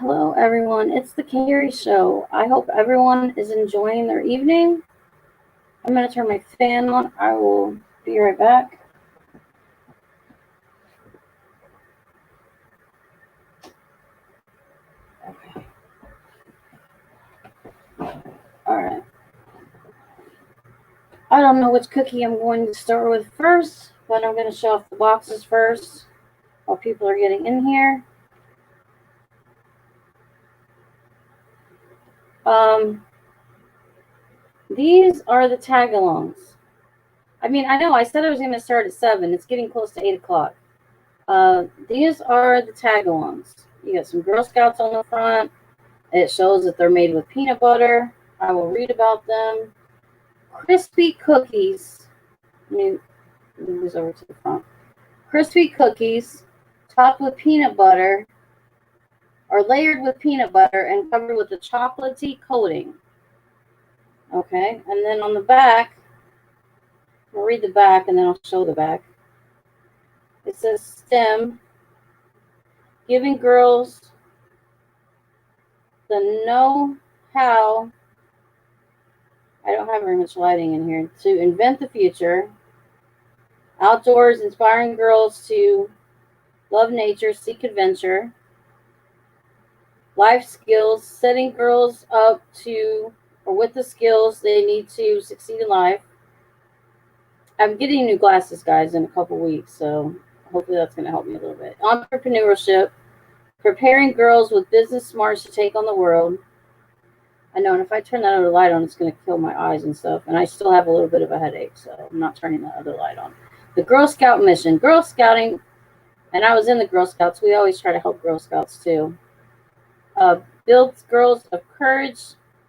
Hello, everyone. It's the Carrie Show. I hope everyone is enjoying their evening. I'm going to turn my fan on. I will be right back. Okay. All right. I don't know which cookie I'm going to start with first, but I'm going to show off the boxes first while people are getting in here. These are the Tagalongs. I mean, I know I said I was going to start at 7. It's getting close to 8 o'clock. These are the Tagalongs. You got some Girl Scouts on the front. It shows that they're made with peanut butter. I will read about them. Crispy cookies. Let me move this over to the front. Crispy cookies topped with peanut butter are layered with peanut butter and covered with a chocolatey coating. Okay, and then on the back, I'll read the back and then I'll show the back. It says STEM, giving girls the know-how. I don't have very much lighting in here. To invent the future. Outdoors, inspiring girls to love nature, seek adventure. Life skills, setting girls up to or with the skills they need to succeed in life. I'm getting new glasses, guys, in a couple weeks, so hopefully that's going to help me a little bit. Entrepreneurship, preparing girls with business smarts to take on the world. I know, and if I turn that other light on, it's going to kill my eyes and stuff, and I still have a little bit of a headache, so I'm not turning that other light on. The Girl Scout mission. Girl Scouting, and I was in the Girl Scouts. We always try to help Girl Scouts, too. Builds girls of courage,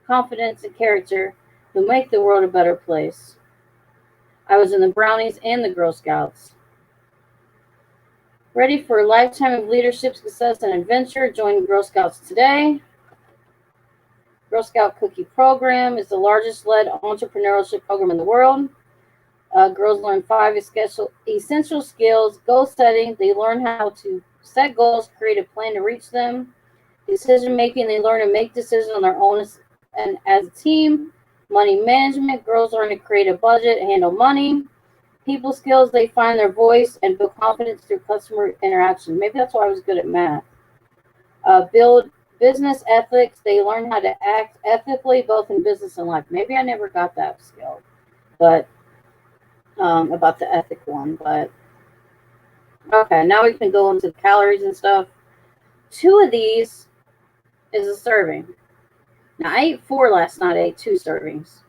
confidence, and character who make the world a better place. I was in the Brownies and the Girl Scouts. Ready for a lifetime of leadership, success, and adventure? Join Girl Scouts today. Girl Scout Cookie Program is the largest led entrepreneurship program in the world. Girls learn 5 essential skills. Goal setting, they learn how to set goals, create a plan to reach them. Decision making, they learn to make decisions on their own and as a team. Money management, girls learn to create a budget, handle money. People skills, they find their voice and build confidence through customer interaction. Maybe that's why I was good at math. Build business ethics, they learn how to act ethically both in business and life. Maybe I never got that skill, but about the ethic one. But okay, now we can go into the calories and stuff. 2 of these is a serving. Now, I ate 4 last night. I ate 2 servings.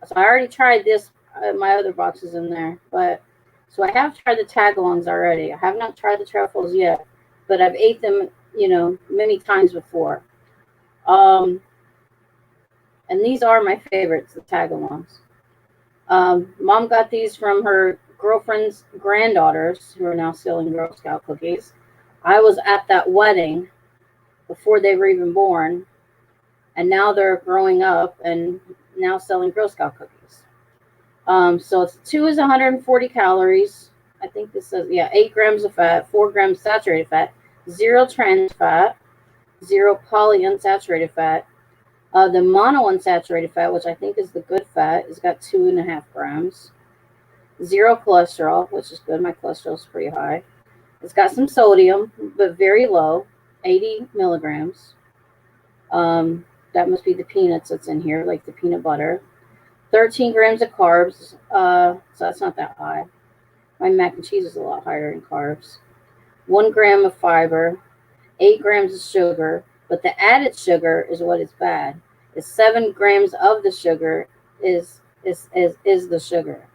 So I already tried this, my other boxes in there. But so I have tried the Tagalongs already. I have not tried the Trefoils yet, but I've ate them, many times before. And these are my favorites, the Tagalongs. Mom got these from her girlfriend's granddaughters, who are now selling Girl Scout cookies. I was at that wedding before they were even born. And now they're growing up and now selling Girl Scout cookies. So 2 is 140 calories. I think this says, 8 grams of fat, 4 grams saturated fat, 0 trans fat, 0 polyunsaturated fat. The monounsaturated fat, which I think is the good fat, has got 2.5 grams. 0 cholesterol, which is good. My cholesterol is pretty high. It's got some sodium, but very low, 80 milligrams. That must be the peanuts that's in here, like the peanut butter. 13 grams of carbs, so that's not that high. My mac and cheese is a lot higher in carbs. 1 gram of fiber, 8 grams of sugar, but the added sugar is what is bad. It's 7 grams of the sugar is the sugar.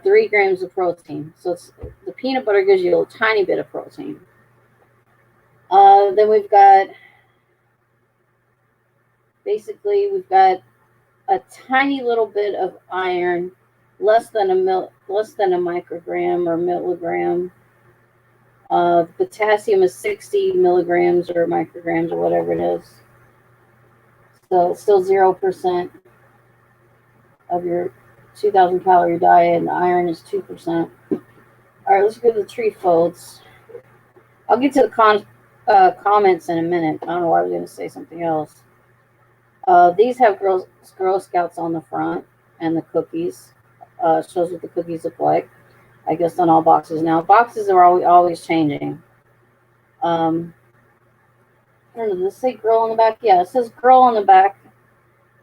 3 grams of protein. So the peanut butter gives you a tiny bit of protein. Then we've got a tiny little bit of iron, less than a microgram or milligram. Potassium is 60 milligrams or micrograms or whatever it is. So it's still 0% of your 2,000 calorie diet, and the iron is 2%. All right, let's go to the Trefoils. I'll get to the comments in a minute. I don't know why I was going to say something else. These have Girl Scouts on the front and the cookies. Shows what the cookies look like. I guess on all boxes now. Boxes are always changing. I don't know, does it say girl on the back? Yeah, it says girl on the back.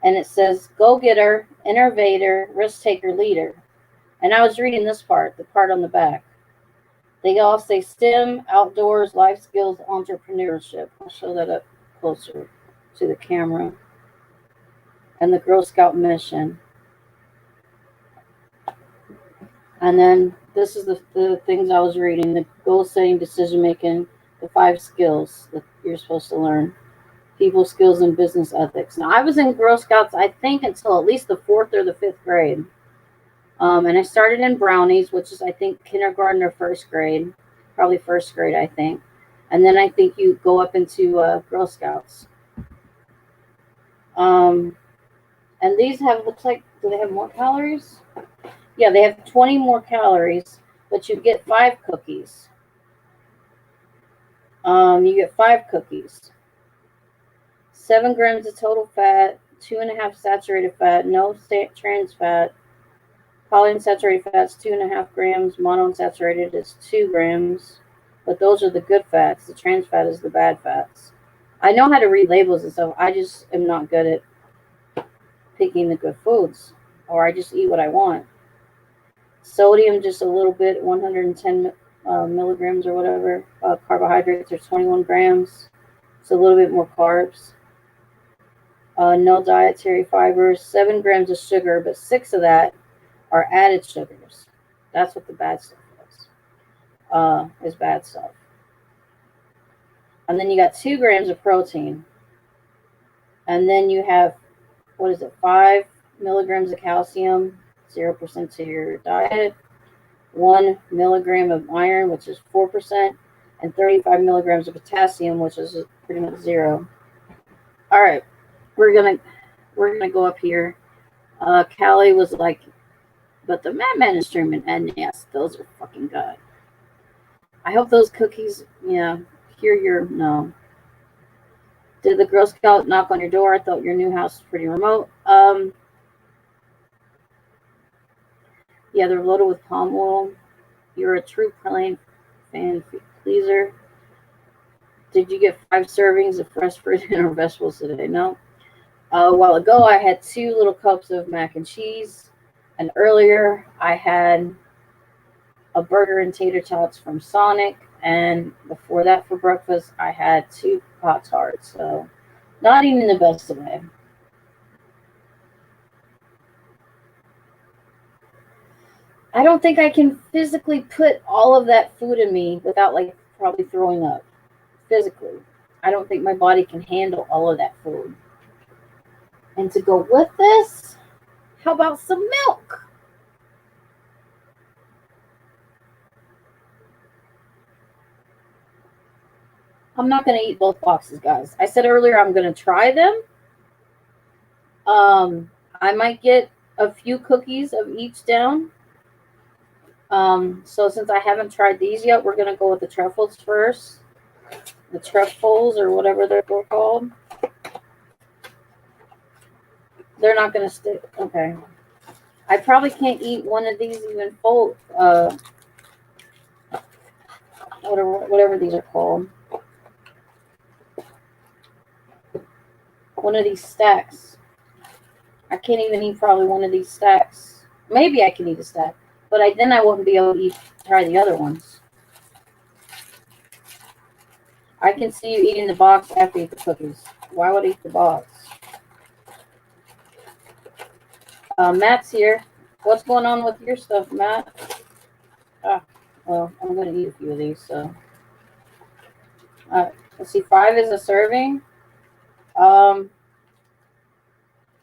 And it says go-getter, innovator, risk-taker, leader. And I was reading this part, the part on the back. They all say STEM, outdoors, life skills, entrepreneurship. I'll show that up closer to the camera. And the Girl Scout mission. And then this is the things I was reading. The goal setting, decision making, the 5 skills that you're supposed to learn. People skills and business ethics. Now, I was in Girl Scouts, I think, until at least the 4th or the 5th grade. And I started in Brownies, which is, I think, kindergarten or 1st grade. Probably 1st grade, I think. And then I think you go up into Girl Scouts. And these have, looks like, do they have more calories? Yeah, they have 20 more calories, but you get 5 cookies. You get 5 cookies. 7 grams of total fat, 2.5 saturated fat, no trans fat. Polyunsaturated fats, 2.5 grams. Monounsaturated is 2 grams. But those are the good fats. The trans fat is the bad fats. I know how to read labels and stuff. I just am not good at picking the good foods. Or I just eat what I want. Sodium, just a little bit, 110 milligrams or whatever. Carbohydrates are 21 grams. So a little bit more carbs. No dietary fibers. 7 grams of sugar, but 6 of that are added sugars. That's what the bad stuff is bad stuff. And then you got 2 grams of protein. And then you have, 5 milligrams of calcium, 0% to your diet. 1 milligram of iron, which is 4%. And 35 milligrams of potassium, which is pretty much 0. All right, we're gonna go up here. Callie was like, but the madman is streaming, and yes, those are fucking good. I hope those cookies, yeah, no. Did the Girl Scout knock on your door? I thought your new house was pretty remote. Yeah, they're loaded with palm oil. You're a true plain fan pleaser. Did you get 5 servings of fresh fruit and vegetables today? No. A while ago, I had 2 little cups of mac and cheese. And earlier, I had a burger and tater tots from Sonic. And before that, for breakfast, I had 2 Pop-Tarts. So, not even the best today. I don't think I can physically put all of that food in me without, like, probably throwing up. Physically. I don't think my body can handle all of that food. And to go with this, how about some milk? I'm not going to eat both boxes, guys. I said earlier I'm going to try them. I might get a few cookies of each down. So since I haven't tried these yet, we're going to go with the Trefoils first. The Trefoils or whatever they're called. They're not going to stick. Okay. I probably can't eat one of these even full. Whatever these are called. One of these stacks. I can't even eat probably one of these stacks. Maybe I can eat a stack, but then I won't be able to try the other ones. I can see you eating the box after you eat the cookies. Why would I eat the box? Matt's here. What's going on with your stuff, Matt? Well, I'm going to eat a few of these, so. Let's see, 5 is a serving.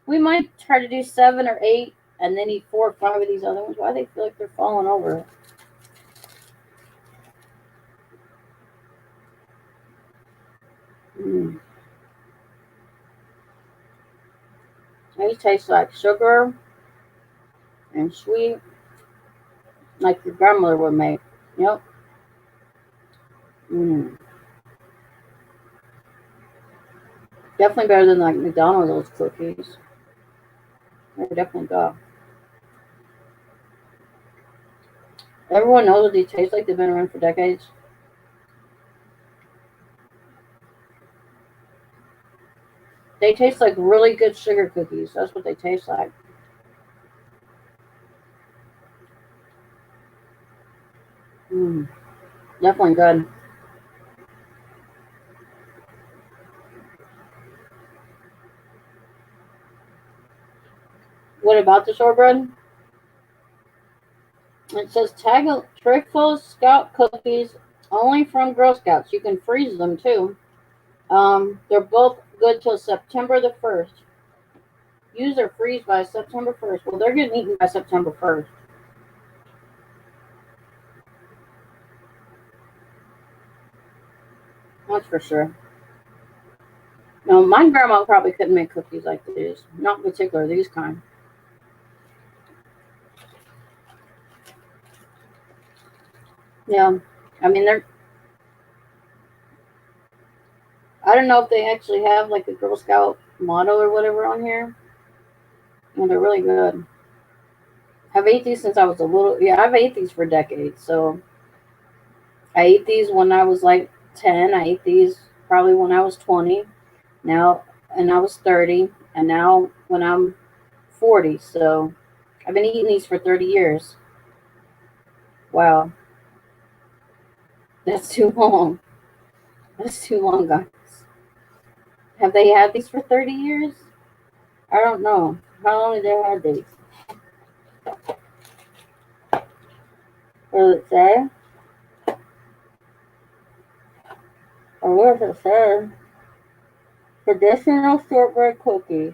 We might try to do 7 or 8 and then eat 4 or 5 of these other ones. Why do they feel like they're falling over? They taste like sugar and sweet, like your grandmother would make. Yep. Definitely better than like McDonald's cookies. They're definitely good. Everyone knows what these taste like. They've been around for decades. They taste like really good sugar cookies. That's what they taste like. Mm, definitely good. What about the shortbread? It says Trefoils Scout cookies only from Girl Scouts. You can freeze them too. They're both good till September the 1st. Use or freeze by September 1st. Well, they're getting eaten by September 1st. That's for sure. No, my grandma probably couldn't make cookies like these. Not in particular, these kind. Yeah. I mean, I don't know if they actually have like a Girl Scout motto or whatever on here. Well, they're really good. I've ate these since I was a little. Yeah, I've ate these for decades. So I ate these when I was like 10. I ate these probably when I was 20. Now, and I was 30. And now when I'm 40. So I've been eating these for 30 years. Wow. That's too long. That's too long, guys. Have they had these for 30 years? I don't know. How long have they had these? What does it say? Or what does it say? Traditional shortbread cookies.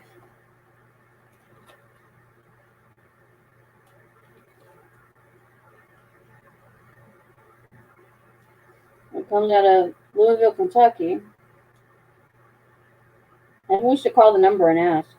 It comes out of Louisville, Kentucky. And we should call the number and ask.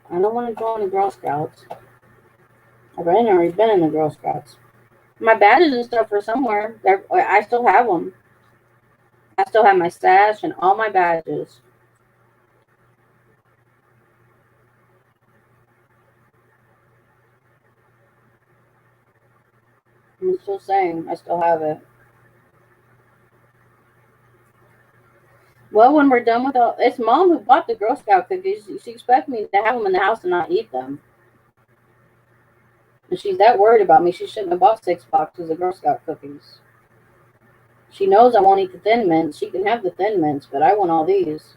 I don't want to join the Girl Scouts. I've already been in the Girl Scouts. My badges and stuff are somewhere. I still have them. I still have my stash and all my badges. I'm still saying I still have it. Well, when we're done with all, it's Mom who bought the Girl Scout cookies. She expects me to have them in the house and not eat them. And she's that worried about me. She shouldn't have bought 6 boxes of Girl Scout cookies. She knows I won't eat the Thin Mints. She can have the Thin Mints, but I want all these.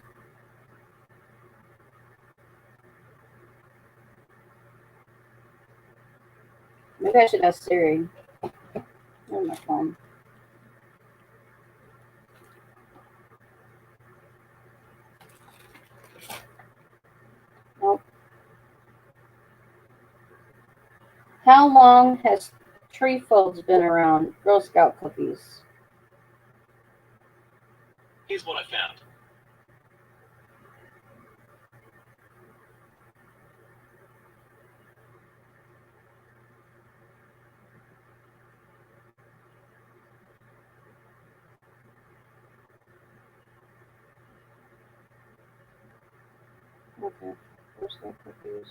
Maybe I should ask Siri. Where's my phone? Nope. How long has Trefoils been around? Girl Scout cookies. Here's what I found. Okay. Girl Scout cookies.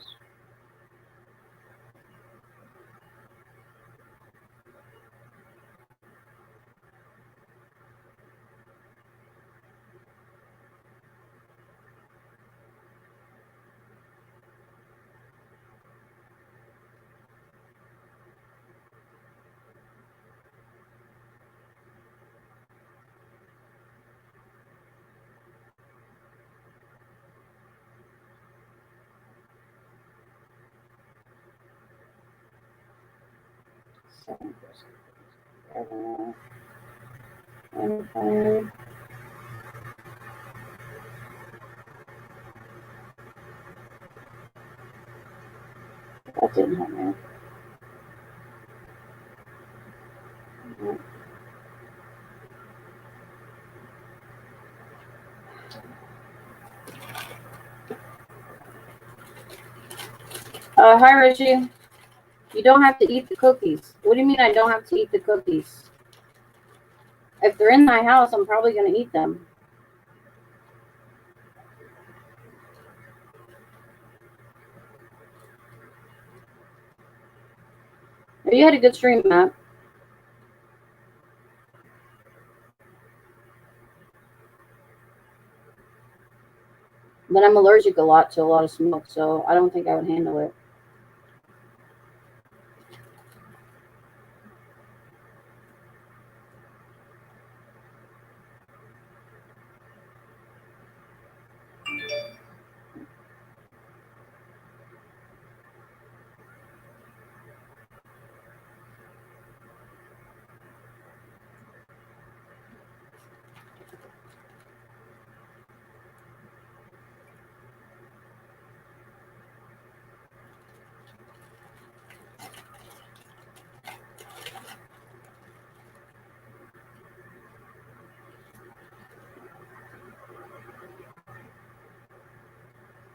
Seven Girl Scout cookies. 25. That didn't help me. Hi, Richie. You don't have to eat the cookies. What do you mean I don't have to eat the cookies? If they're in my house, I'm probably going to eat them. You had a good stream, Matt. But I'm allergic a lot to a lot of smoke, so I don't think I would handle it.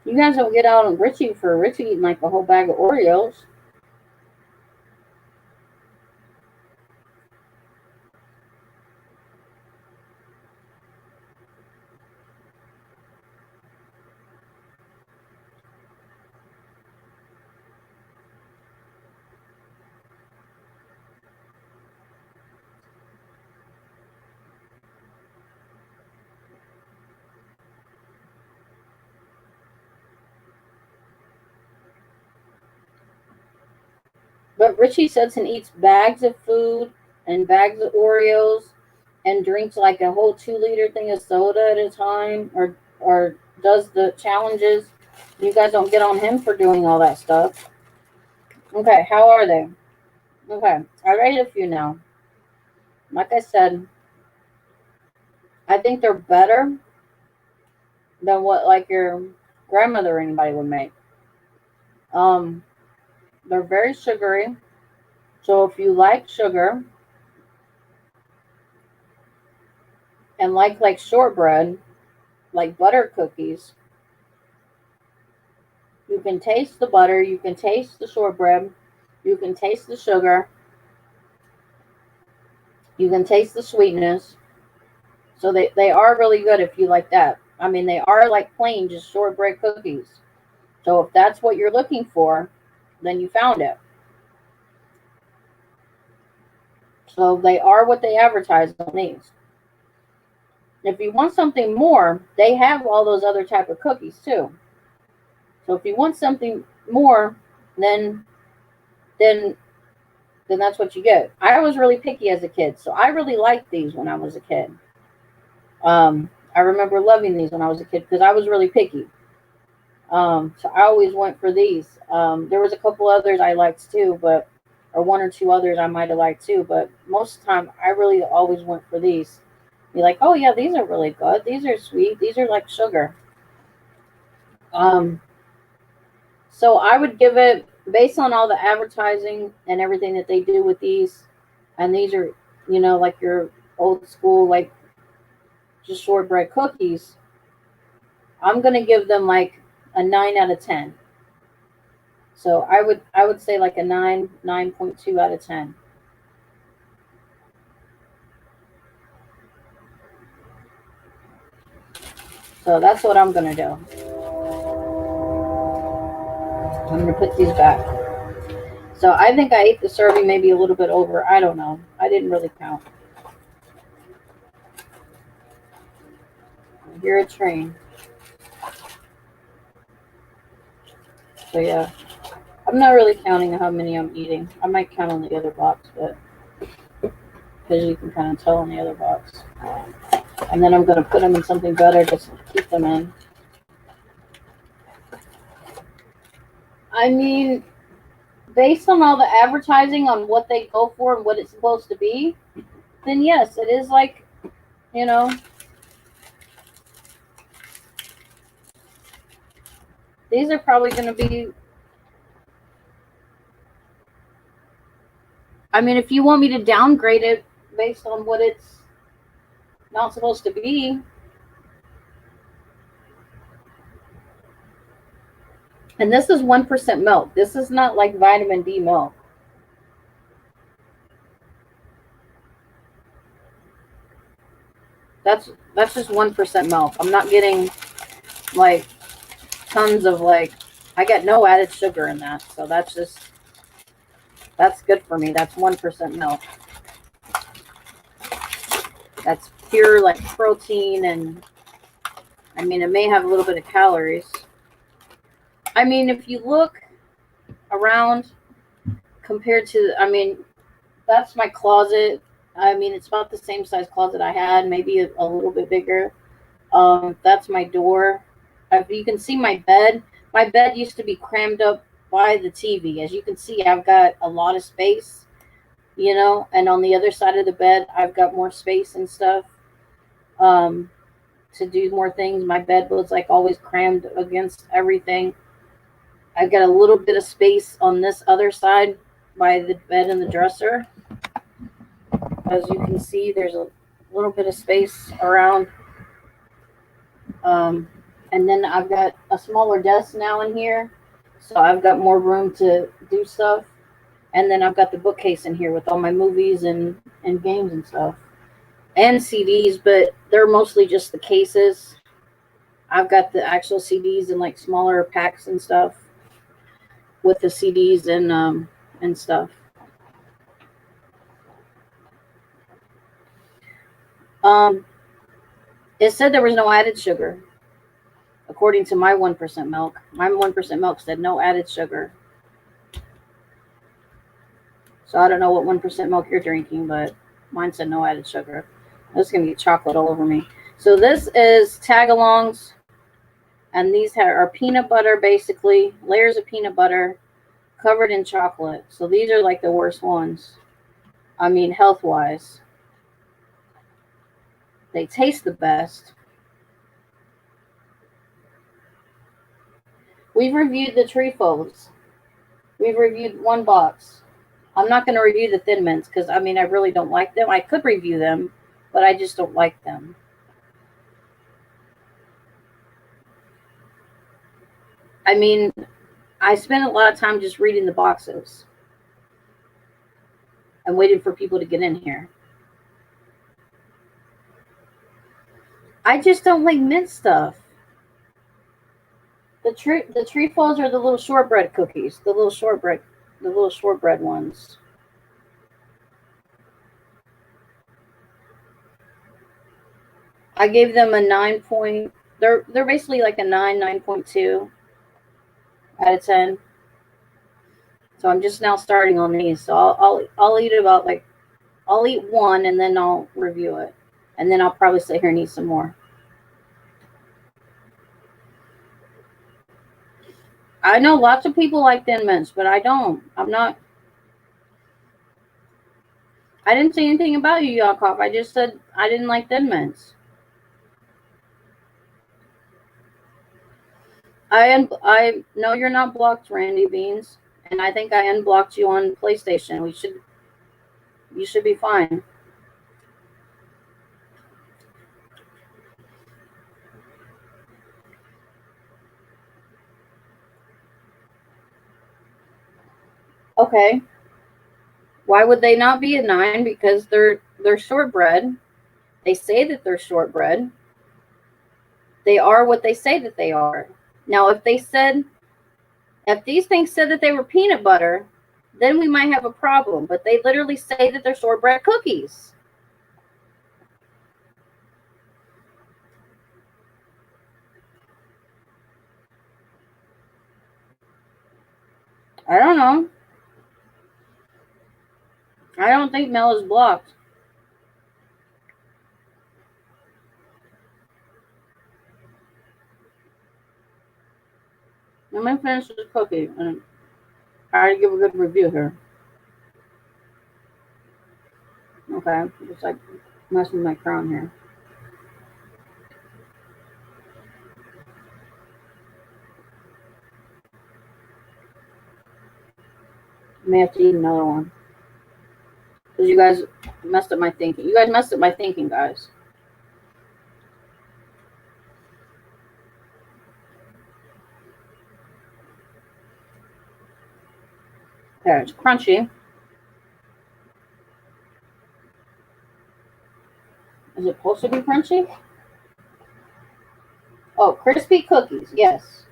You guys don't get out on Richie for Richie eating like a whole bag of Oreos. But Richie sits and eats bags of food and bags of Oreos and drinks like a whole 2-liter thing of soda at a time, or does the challenges. You guys don't get on him for doing all that stuff. Okay, how are they? Okay, I rate a few now. Like I said, I think they're better than what like your grandmother or anybody would make. They're very sugary. So if you like sugar and like shortbread, like butter cookies, you can taste the butter, you can taste the shortbread, you can taste the sugar, you can taste the sweetness. So they are really good if you like that. I mean, they are like plain, just shortbread cookies. So if that's what you're looking for, then you found it. So they are what they advertise on these. If you want something more, they have all those other type of cookies too. So if you want something more, then then that's what you get. I was really picky as a kid, so I really liked these when I was a kid. I remember loving these when I was a kid because I was really picky. So I always went for these. There was a couple others I liked too, but or one or two others I might have liked too, but most of the time I really always went for these. Be like, oh yeah, these are really good. These are sweet. These are like sugar. So I would give it based on all the advertising and everything that they do with these, and these are, like your old school, like just shortbread cookies. I'm gonna give them like a 9 out of 10. So I would say like a 9.2 out of 10. So that's what I'm gonna do. I'm gonna put these back. So I think I ate the serving maybe a little bit over. I don't know. I didn't really count. I hear a train. So yeah, I'm not really counting how many I'm eating. I might count on the other box, but because you can kind of tell on the other box. And then I'm going to put them in something better just to keep them in. I mean, based on all the advertising on what they go for and what it's supposed to be, then yes, it is like, these are probably going to be, I mean, if you want me to downgrade it based on what it's not supposed to be, And this is 1% milk. This is not like vitamin D milk. That's just 1% milk. I'm not getting like tons of like, I get no added sugar in that. So that's good for me. That's 1% milk. That's pure like protein, and I mean, it may have a little bit of calories. I mean, if you look around compared to, I mean, that's my closet. I mean, it's about the same size closet I had, maybe a little bit bigger. That's my door. You can see my bed. My bed used to be crammed up by the TV. As you can see, I've got a lot of space, you know, and on the other side of the bed, I've got more space and stuff to do more things. My bed was like always crammed against everything. I've got a little bit of space on this other side by the bed and the dresser. As you can see, there's a little bit of space around. And then I've got a smaller desk now in here, so I've got more room to do stuff. And then I've got the bookcase in here with all my movies and games and stuff. And CDs, but they're mostly just the cases. I've got the actual CDs in like smaller packs and stuff with the CDs and stuff. It said there was no added sugar, according to my 1% milk. My 1% milk said no added sugar. So I don't know what 1% milk you're drinking, but mine said no added sugar. This is going to get chocolate all over me. So this is Tagalongs, and these are peanut butter, basically, layers of peanut butter covered in chocolate. So these are like the worst ones. I mean, health-wise. They taste the best. We've reviewed the Trefoils. We've reviewed one box. I'm not going to review the Thin Mints because, I mean, I really don't like them. I could review them, but I just don't like them. I mean, I spend a lot of time just reading the boxes and waiting for people to get in here. I just don't like mint stuff. The Trefoils are the little shortbread cookies, the little shortbread ones. I gave them a 9 point. They're basically like a 9.2 out of 10. So I'm just now starting on these. So I'll eat about like, I'll eat one and then I'll review it, and then I'll probably sit here and eat some more. I know lots of people like Thin Mints, but I don't. I didn't say anything about you, Yakov. I just said I didn't like Thin Mints. I know you're not blocked, Randy Beans, and I think I unblocked you on PlayStation. You should be fine. Okay. Why would they not be a 9? Because they're shortbread. They say that they're shortbread. They are what they say that they are. Now, if these things said that they were peanut butter, then we might have a problem. But they literally say that they're shortbread cookies. I don't know. I don't think Mel is blocked. Let me finish this cookie and try to give a good review here. Okay, just like messing with my crown here. I may have to eat another one. Because you guys messed up my thinking. You guys messed up my thinking, guys. Okay, it's crunchy. Is it supposed to be crunchy? Oh, crispy cookies, yes.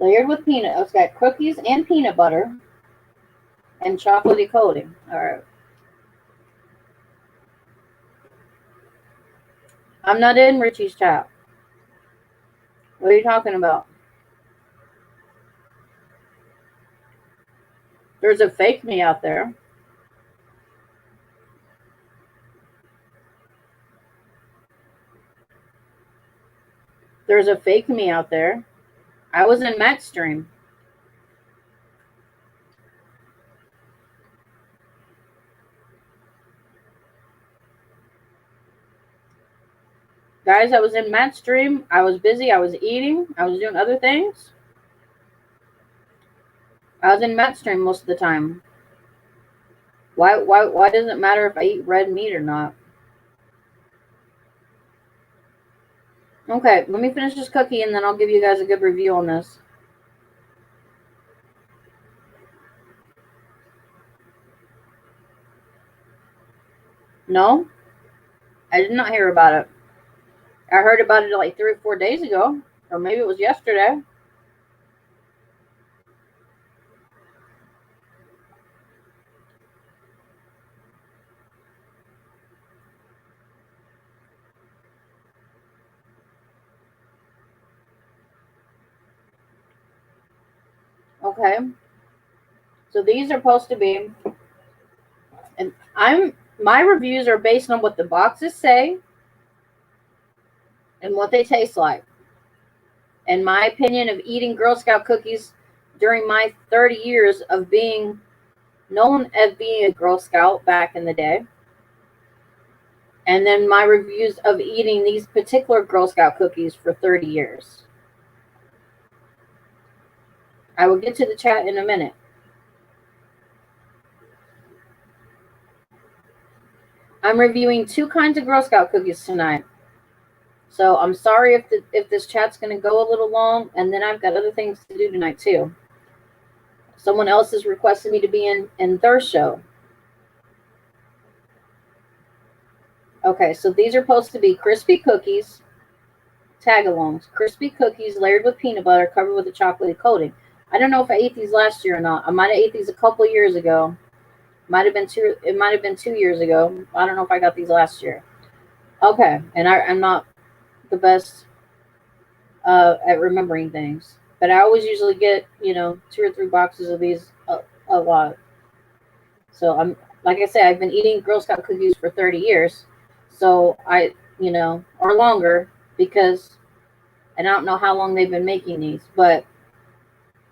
Layered with peanut. It's got cookies and peanut butter and chocolatey coating. All right. I'm not in Richie's chat. What are you talking about? There's a fake me out there. There's a fake me out there. I was in Matt's stream. Guys, I was in Matt's stream. I was busy. I was eating. I was doing other things. I was in Matt's stream most of the time. Why does it matter if I eat red meat or not? Okay, let me finish this cookie and then I'll give you guys a good review on this. No? I did not hear about it. I heard about it like 3 or 4 days ago. Or maybe it was yesterday. Okay. So these are supposed to be, and my reviews are based on what the boxes say and what they taste like. And my opinion of eating Girl Scout cookies during my 30 years of being known as being a Girl Scout back in the day. And then my reviews of eating these particular Girl Scout cookies for 30 years. I will get to the chat in a minute. I'm reviewing 2 kinds of Girl Scout cookies tonight. So I'm sorry if this chat's going to go a little long, and then I've got other things to do tonight too. Someone else has requested me to be in their show. Okay, so these are supposed to be crispy cookies, Tagalongs, crispy cookies layered with peanut butter, covered with a chocolatey coating. I don't know if I ate these last year or not. I might have ate these a couple years ago. It might have been 2 years ago. I don't know if I got these last year. Okay, and I'm not the best at remembering things, but I always usually get 2 or 3 boxes of these a lot. So I'm, like I said, I've been eating Girl Scout cookies for 30 years, so I or longer, because and I don't know how long they've been making these, but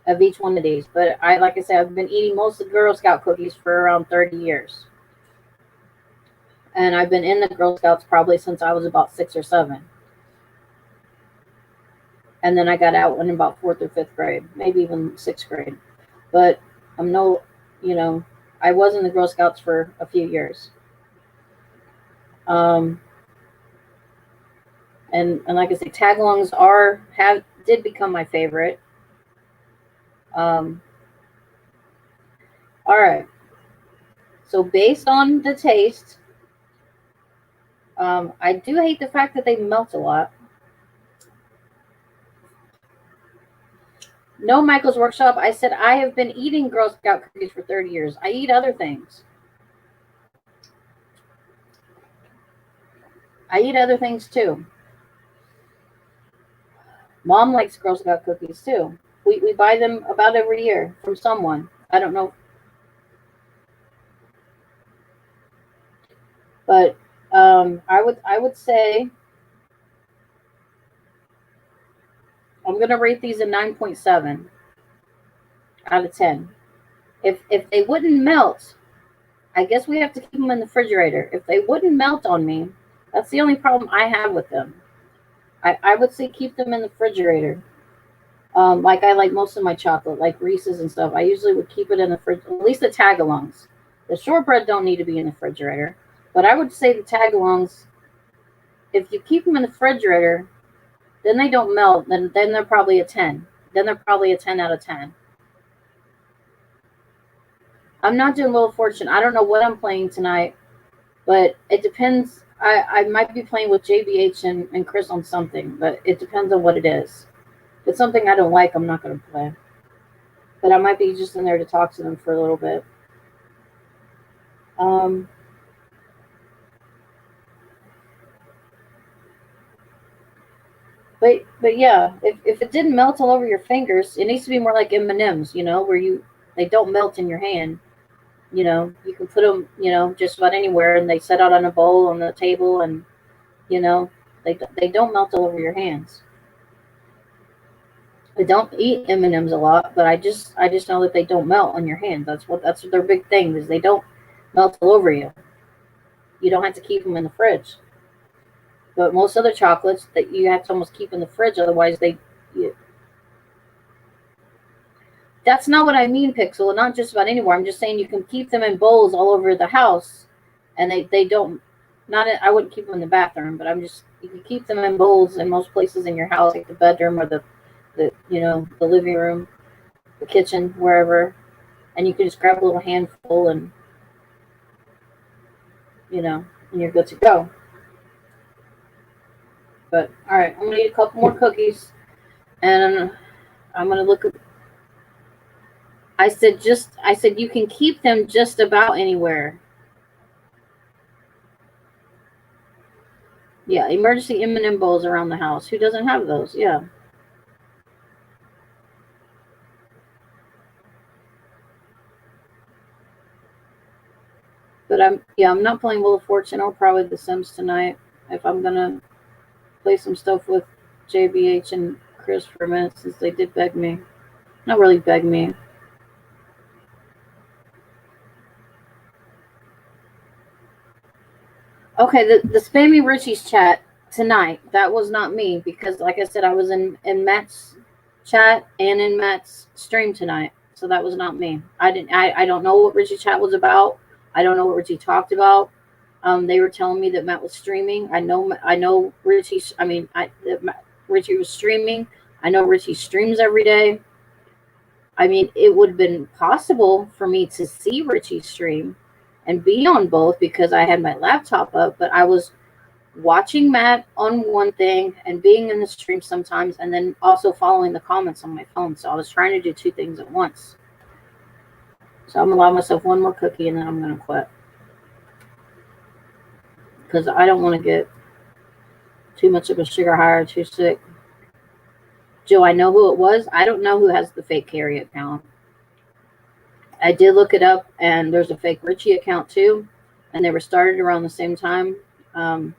of each one of these. But like I said, I've been eating most of the Girl Scout cookies for around 30 years. And I've been in the Girl Scouts probably since I was about 6 or 7. And then I got out in about 4th or 5th grade, maybe even 6th grade. But I'm I was in the Girl Scouts for a few years. And like I say, Tagalongs did become my favorite. All right. So based on the taste, I do hate the fact that they melt a lot. No, Michael's Workshop. I said I have been eating Girl Scout cookies for 30 years. I eat other things. I eat other things too. Mom likes Girl Scout cookies too. We buy them about every year from someone. I don't know. But I would say I'm gonna rate these a 9.7 out of 10. If they wouldn't melt, I guess we have to keep them in the refrigerator. If they wouldn't melt on me, that's the only problem I have with them. I would say keep them in the refrigerator. Like I like most of my chocolate, like Reese's and stuff. I usually would keep it in the fridge, at least the Tagalongs. The shortbread don't need to be in the refrigerator. But I would say the Tagalongs, if you keep them in the refrigerator, then they don't melt. Then they're probably a 10. Then they're probably a 10 out of 10. I'm not doing Wheel of Fortune. I don't know what I'm playing tonight, but it depends. I might be playing with JBH and Chris on something, but it depends on what it is. If it's something I don't like, I'm not going to play. But I might be just in there to talk to them for a little bit. But yeah, if it didn't melt all over your fingers, it needs to be more like M&Ms, where they don't melt in your hand. You can put them, just about anywhere, and they set out on a bowl on the table, and they don't melt all over your hands. I don't eat M&Ms a lot, but I just know that they don't melt on your hands. That's their big thing, is they don't melt all over you. You don't have to keep them in the fridge. But most other chocolates that you have to almost keep in the fridge, otherwise that's not what I mean, Pixel. Not just about anywhere. I'm just saying you can keep them in bowls all over the house, and they don't. I wouldn't keep them in the bathroom, but you can keep them in bowls in most places in your house, like the bedroom or the living room, the kitchen, wherever, and you can just grab a little handful and and you're good to go. But all right, I'm gonna eat a couple more cookies, and I'm gonna look at. I said you can keep them just about anywhere. Yeah, emergency M&M bowls around the house. Who doesn't have those? Yeah. But I'm not playing Wheel of Fortune or probably The Sims tonight. If I'm gonna play some stuff with JBH and Chris for a minute, since they did beg me. Not really beg me. Okay, the Spammy Richie's chat tonight, that was not me, because like I said, I was in Matt's chat and in Matt's stream tonight. So that was not me. I don't know what Richie chat was about. I don't know what Richie talked about. They were telling me that Matt was streaming. I know Richie. Richie was streaming. I know Richie streams every day. I mean, it would have been possible for me to see Richie stream and be on both because I had my laptop up, but I was watching Matt on one thing and being in the stream sometimes, and then also following the comments on my phone. So I was trying to do two things at once. So I'm gonna allow myself one more cookie and then I'm gonna quit, because I don't want to get too much of a sugar high or too sick. Do I know who it was? I don't know who has the fake Carrie account. I did look it up, and there's a fake Richie account too, and they were started around the same time. I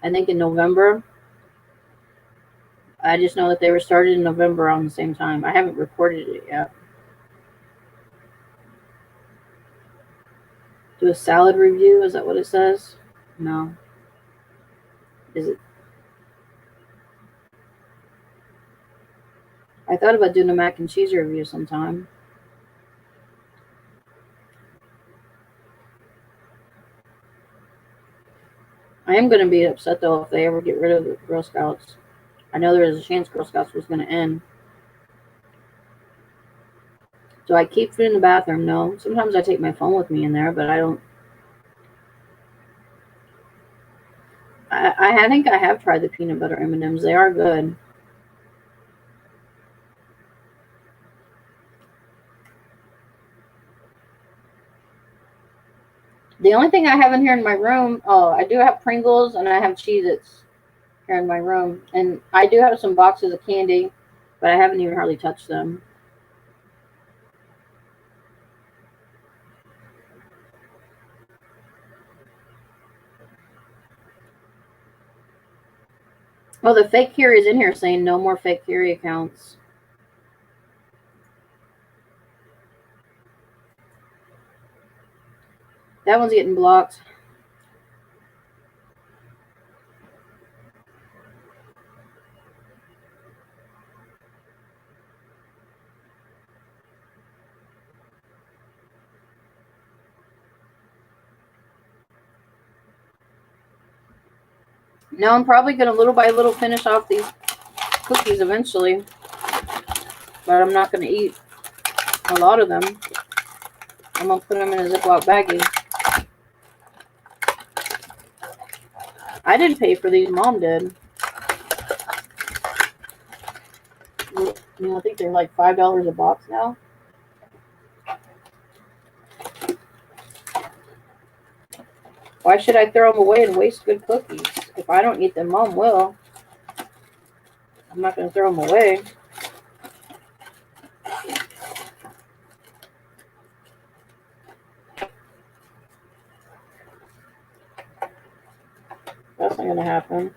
think in November. I just know that they were started in November on the same time. I haven't reported it yet. Do a salad review? Is that what it says? No. Is it? I thought about doing a mac and cheese review sometime. I am going to be upset, though, if they ever get rid of the Girl Scouts. I know there is a chance Girl Scouts was going to end. Do I keep food in the bathroom? No. Sometimes I take my phone with me in there, but I don't. I think I have tried the peanut butter M&Ms. They are good. The only thing I have in here in my room, I do have Pringles and I have Cheez-Its here in my room. And I do have some boxes of candy, but I haven't even hardly touched them. Oh, the fake Curie is in here saying no more fake Curie accounts. That one's getting blocked. No, I'm probably going to little by little finish off these cookies eventually. But I'm not going to eat a lot of them. I'm going to put them in a Ziploc baggie. I didn't pay for these. Mom did. You know, I think they're like $5 a box now. Why should I throw them away and waste good cookies? If I don't eat them, Mom will. I'm not going to throw them away. That's not going to happen.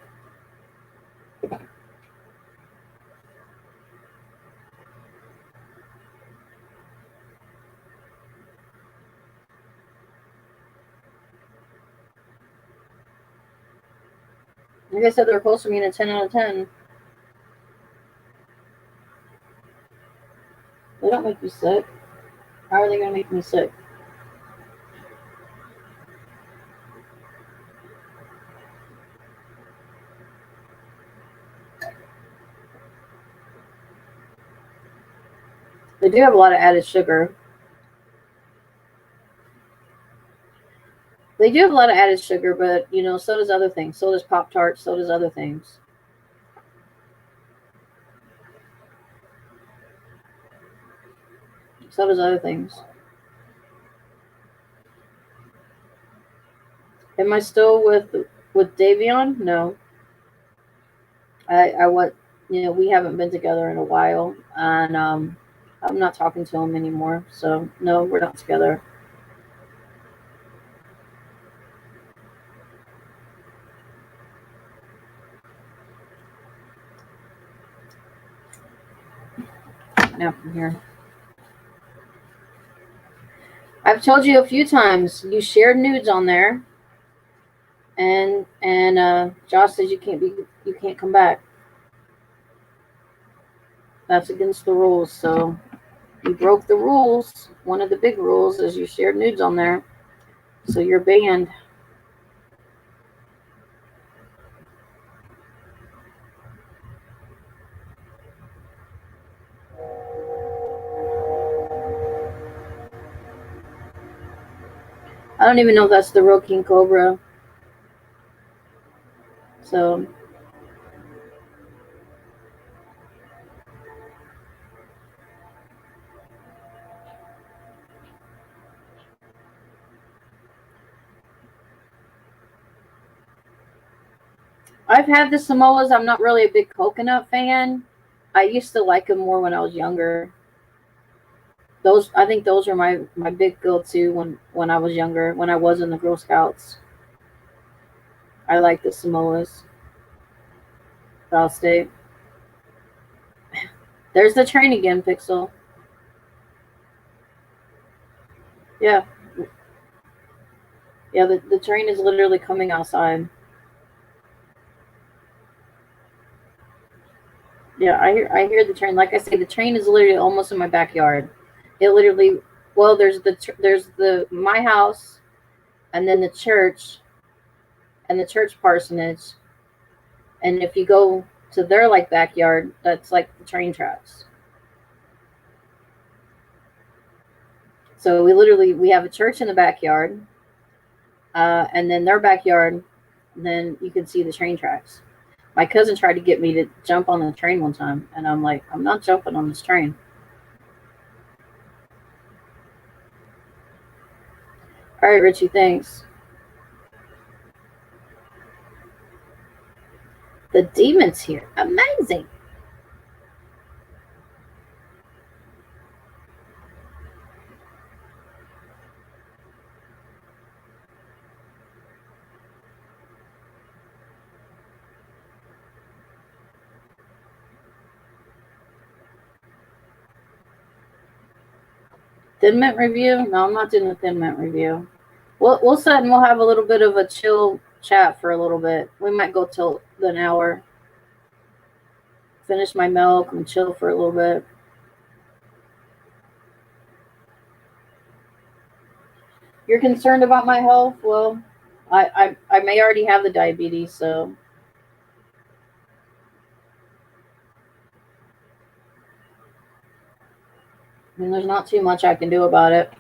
Like I said, they're supposed to mean a 10 out of 10. They don't make you sick. How are they going to make me sick? They do have a lot of added sugar. They do have a lot of added sugar, but, you know, so does other things. So does Pop-Tarts, so does other things. So does other things. Am I still with Davion? No. I what you know, we haven't been together in a while, and I'm not talking to him anymore. So no, we're not together. Now from here. I've told you a few times you shared nudes on there, and Josh says you can't come back. That's against the rules. So you broke the rules. One of the big rules is you shared nudes on there, so you're banned. I don't even know if that's the real King Cobra. So I've had the Samoas. I'm not really a big coconut fan. I used to like them more when I was younger. Those, I think those are my big go-to when I was younger, when I was in the Girl Scouts. I like the Samoas. Val State. There's the train again, Pixel. Yeah. Yeah, the train is literally coming outside. Yeah, I hear the train. Like I say, the train is literally almost in my backyard. It literally, well, there's the my house, and then the church, and the church parsonage, and if you go to their like backyard, that's like the train tracks. So we have a church in the backyard, and then their backyard, then you can see the train tracks. My cousin tried to get me to jump on the train one time, and I'm like, I'm not jumping on this train. All right, Richie, thanks. The demon's here. Amazing. Thin Mint review? No, I'm not doing the Thin Mint review. We'll sit and we'll have a little bit of a chill chat for a little bit. We might go till an hour. Finish my milk and chill for a little bit. You're concerned about my health? Well, I may already have the diabetes, so I mean, there's not too much I can do about it.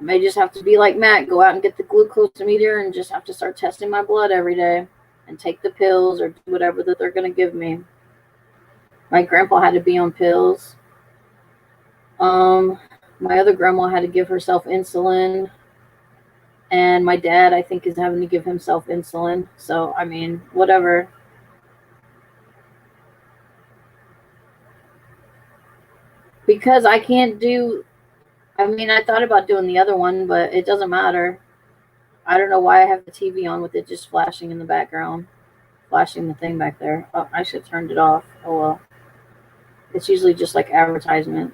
I may just have to be like Matt, go out and get the glucose meter and just have to start testing my blood every day and take the pills or do whatever that they're going to give me. My grandpa had to be on pills. My other grandma had to give herself insulin. And my dad, I think, is having to give himself insulin. So, I mean, whatever. Because I can't do, I mean, I thought about doing the other one, but it doesn't matter. I don't know why I have the TV on with it just flashing in the background. Flashing the thing back there. Oh, I should have turned it off. Oh, well. It's usually just like advertisement.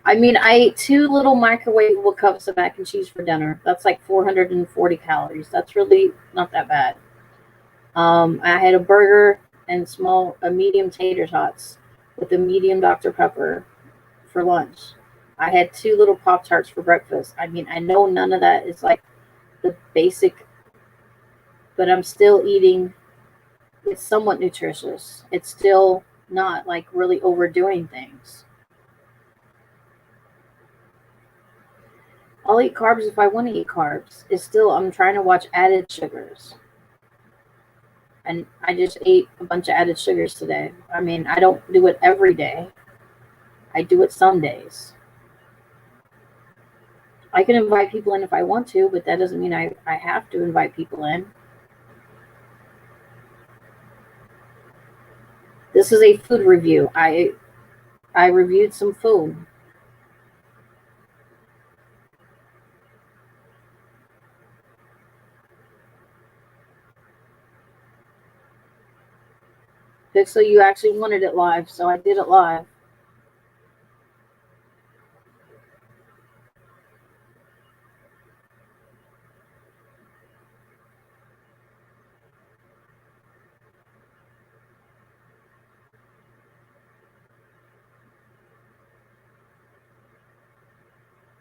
I mean, I ate 2 little microwavable cups of mac and cheese for dinner. That's like 440 calories. That's really not that bad. I had a burger and a medium tater tots with a medium Dr. Pepper for lunch. I had 2 little Pop-Tarts for breakfast. I mean, I know none of that is like the basic, but I'm still eating. It's somewhat nutritious. It's still not like really overdoing things. I'll eat carbs if I want to eat carbs. It's still, I'm trying to watch added sugars. And I just ate a bunch of added sugars today. I mean, I don't do it every day. I do it some days. I can invite people in if I want to, but that doesn't mean I have to invite people in. This is a food review. I reviewed some food. Pixel, you actually wanted it live, so I did it live.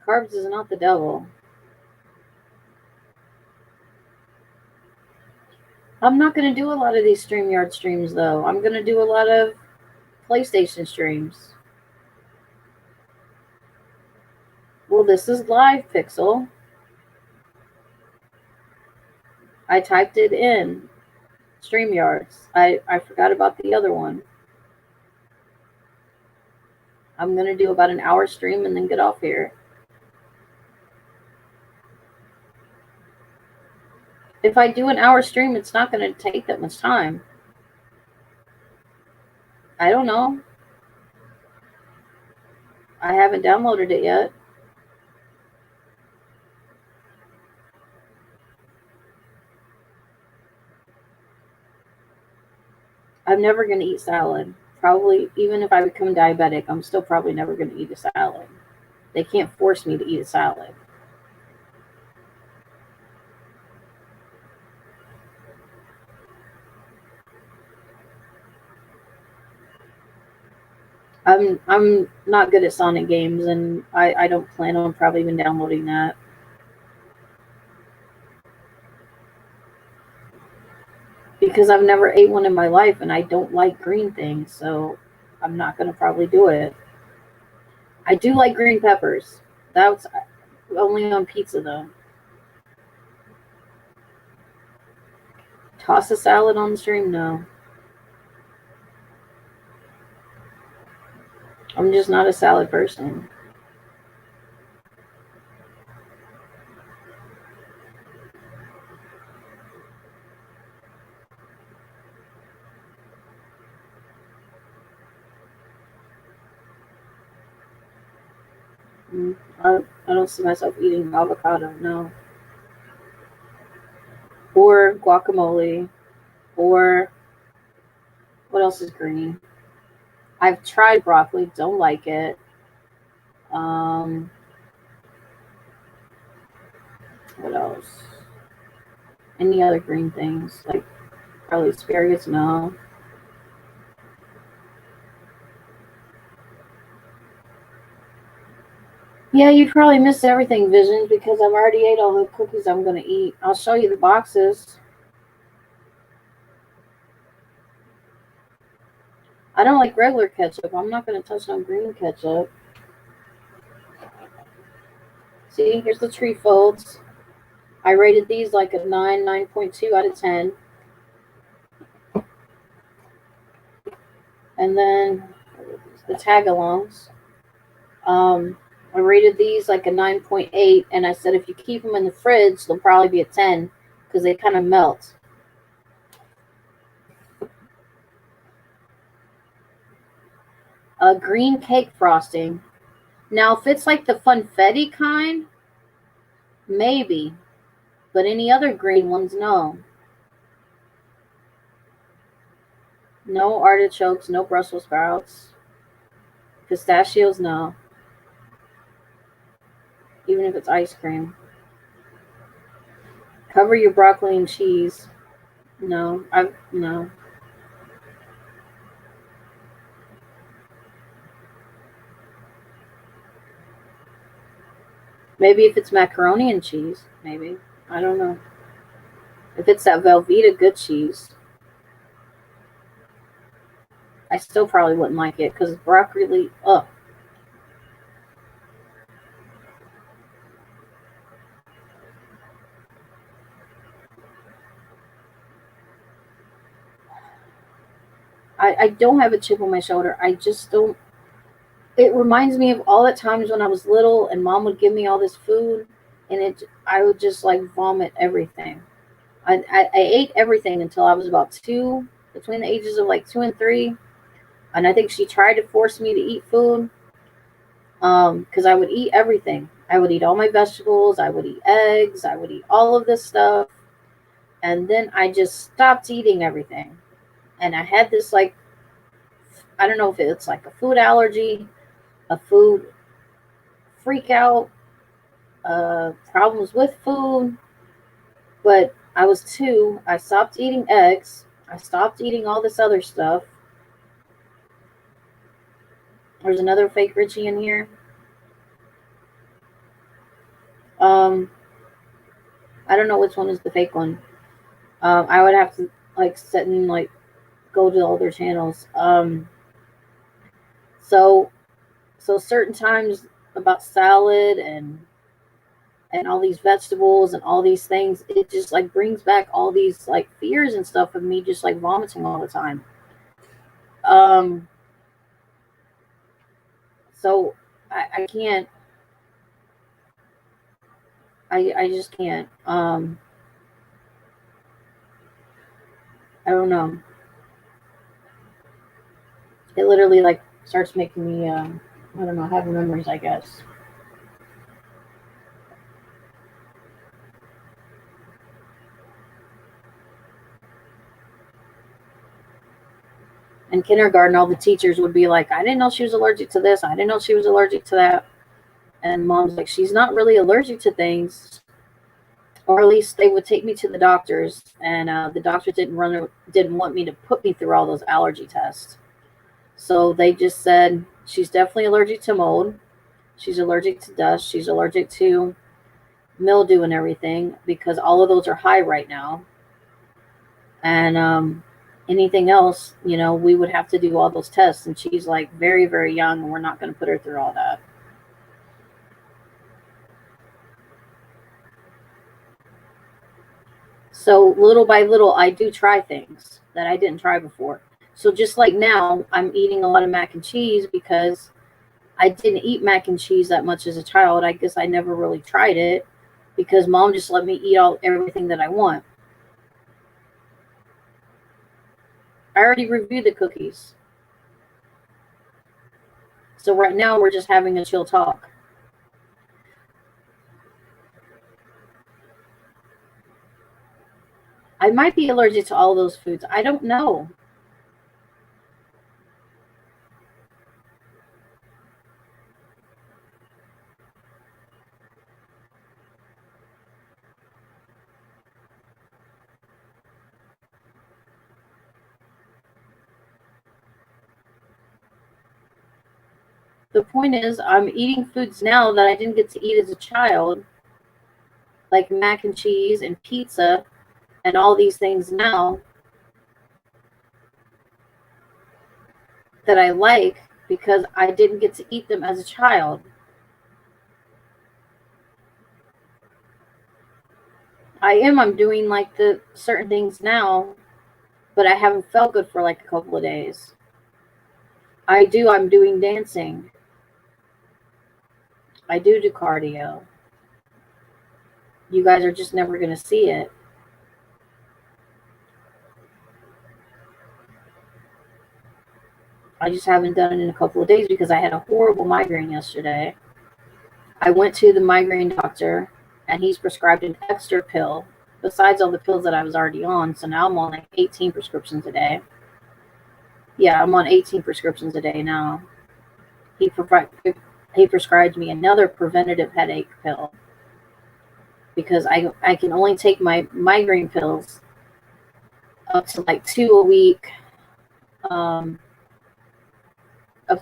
Carbs is not the devil. I'm not going to do a lot of these StreamYard streams, though. I'm going to do a lot of PlayStation streams. Well, this is live, Pixel. I typed it in. StreamYards. I forgot about the other one. I'm going to do about an hour stream and then get off here. If I do an hour stream, it's not going to take that much time. I don't know. I haven't downloaded it yet. I'm never going to eat salad. Probably, even if I become diabetic, I'm still probably never going to eat a salad. They can't force me to eat a salad. I'm not good at Sonic games, and I don't plan on probably even downloading that. Because I've never ate one in my life, and I don't like green things, so I'm not going to probably do it. I do like green peppers. That's only on pizza, though. Toss a salad on the stream? No. I'm just not a salad person. I don't see myself eating avocado, no. Or guacamole. Or what else is green? I've tried broccoli, don't like it. What else? Any other green things? Like probably asparagus, no. Yeah, you probably missed everything, Visions, because I've already ate all the cookies I'm going to eat. I'll show you the boxes. I don't like regular ketchup. I'm not going to touch on green ketchup. See, here's the Trefoils. I rated these like a 9.2 out of 10. And then the Tagalongs. I rated these like a 9.8, and I said if you keep them in the fridge, they'll probably be a 10 because they kind of melt. A green cake frosting. Now, if it's like the funfetti kind, maybe. But any other green ones, no. No artichokes, no Brussels sprouts. Pistachios, no. Even if it's ice cream. Cover your broccoli and cheese. No. No. Maybe if it's macaroni and cheese, maybe. I don't know. If it's that Velveeta good cheese, I still probably wouldn't like it because broccoli, ugh. I don't have a chip on my shoulder. I just don't. It reminds me of all the times when I was little and mom would give me all this food and I would just like vomit everything. I ate everything until I was about 2, between the ages of like 2 and 3. And I think she tried to force me to eat food because I would eat everything. I would eat all my vegetables. I would eat eggs. I would eat all of this stuff. And then I just stopped eating everything. And I had this like, I don't know if it's like a food allergy, a food freak out, problems with food. But I was 2. I stopped eating eggs. I stopped eating all this other stuff. There's another fake Richie in here. I don't know which one is the fake one. I would have to like sit and like go to all their channels. So certain times about salad and all these vegetables and all these things, it just like brings back all these like fears and stuff of me just like vomiting all the time. So I can't. I just can't. I don't know. It literally like starts making me I don't know, have memories, I guess. In kindergarten, all the teachers would be like, I didn't know she was allergic to this. I didn't know she was allergic to that. And mom's like, she's not really allergic to things. Or at least they would take me to the doctors. And the doctors didn't want me to put me through all those allergy tests. So they just said, she's definitely allergic to mold. She's allergic to dust. She's allergic to mildew and everything because all of those are high right now. And anything else, we would have to do all those tests. And she's like very, very young, and we're not going to put her through all that. So little by little, I do try things that I didn't try before. So just like now, I'm eating a lot of mac and cheese because I didn't eat mac and cheese that much as a child. I guess I never really tried it because mom just let me eat everything that I want. I already reviewed the cookies. So right now we're just having a chill talk. I might be allergic to all those foods. I don't know. The point is, I'm eating foods now that I didn't get to eat as a child, like mac and cheese and pizza and all these things now that I like because I didn't get to eat them as a child. I'm doing like the certain things now, but I haven't felt good for like a couple of days. I'm doing dancing. I do cardio. You guys are just never going to see it. I just haven't done it in a couple of days because I had a horrible migraine yesterday. I went to the migraine doctor and he's prescribed an extra pill besides all the pills that I was already on. So now I'm on like 18 prescriptions a day. Yeah, I'm on 18 prescriptions a day now. He prescribed me another preventative headache pill because I can only take my migraine pills up to like 2 a week, up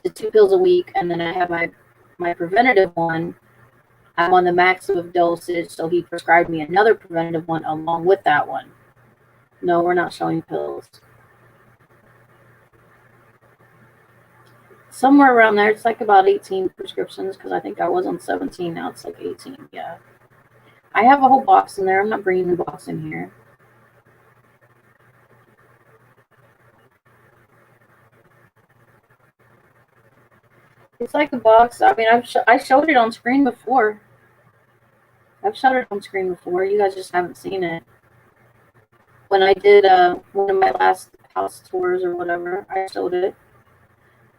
to 2 pills a week, and then I have my preventative one. I'm on the maximum dosage, so he prescribed me another preventative one along with that one. No, we're not showing pills. Somewhere around there, it's like about 18 prescriptions because I think I was on 17. Now it's like 18. Yeah, I have a whole box in there. I'm not bringing the box in here. It's like a box. I mean, I showed it on screen before. I've showed it on screen before. You guys just haven't seen it. When I did one of my last house tours or whatever, I showed it.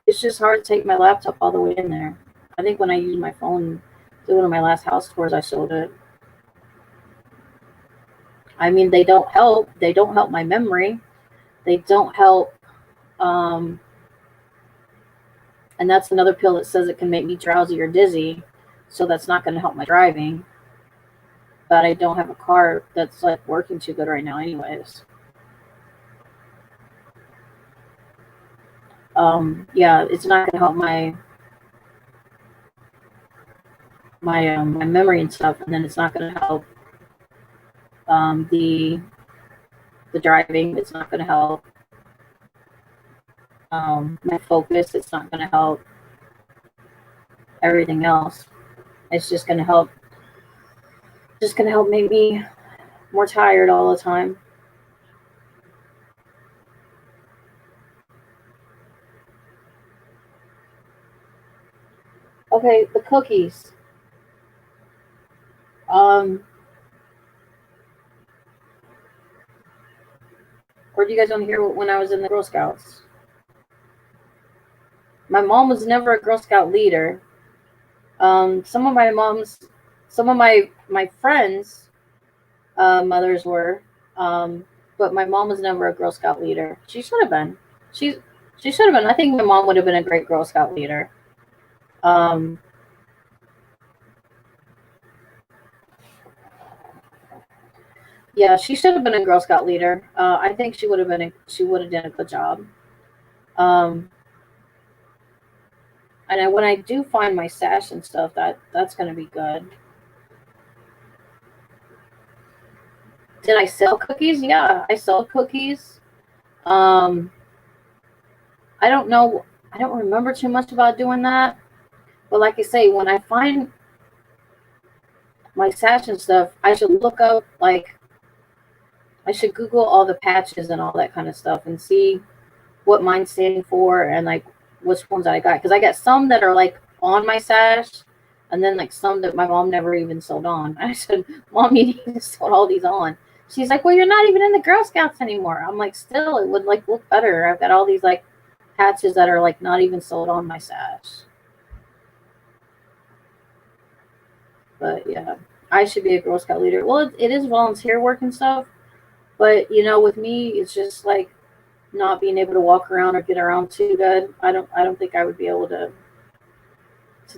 It's just hard to take my laptop all the way in there. I think when I used my phone to do one of my last house tours, I showed it. I mean, they don't help. They don't help my memory. They don't help. And that's another pill that says it can make me drowsy or dizzy. So that's not going to help my driving. But I don't have a car that's like working too good right now anyways. Yeah, it's not going to help my memory and stuff, and then it's not going to help the driving. It's not going to help my focus. It's not going to help everything else. It's just going to help make me more tired all the time. Okay, the cookies. Or do you guys want to hear when I was in the Girl Scouts? My mom was never a Girl Scout leader. Some of my friends' mothers were, but my mom was never a Girl Scout leader. She should have been. She should have been. I think my mom would have been a great Girl Scout leader. Yeah, she should have been a Girl Scout leader. I think she would have done a good job. And when I do find my sash and stuff, that's going to be good. Did I sell cookies? Yeah, I sold cookies. I don't know. I don't remember too much about doing that. But like I say, when I find my sash and stuff, I should look up, like, I should Google all the patches and all that kind of stuff and see what mine's standing for and, like, which ones that I got. Because I got some that are, like, on my sash and then, like, some that my mom never even sewed on. I said, Mom, you need to sew all these on. She's like, well, you're not even in the Girl Scouts anymore. I'm like, still, it would, like, look better. I've got all these, like, patches that are, like, not even sewed on my sash. But, yeah, I should be a Girl Scout leader. Well, it is volunteer work and stuff. But, you know, with me, it's just, like, not being able to walk around or get around too good. I don't think I would be able to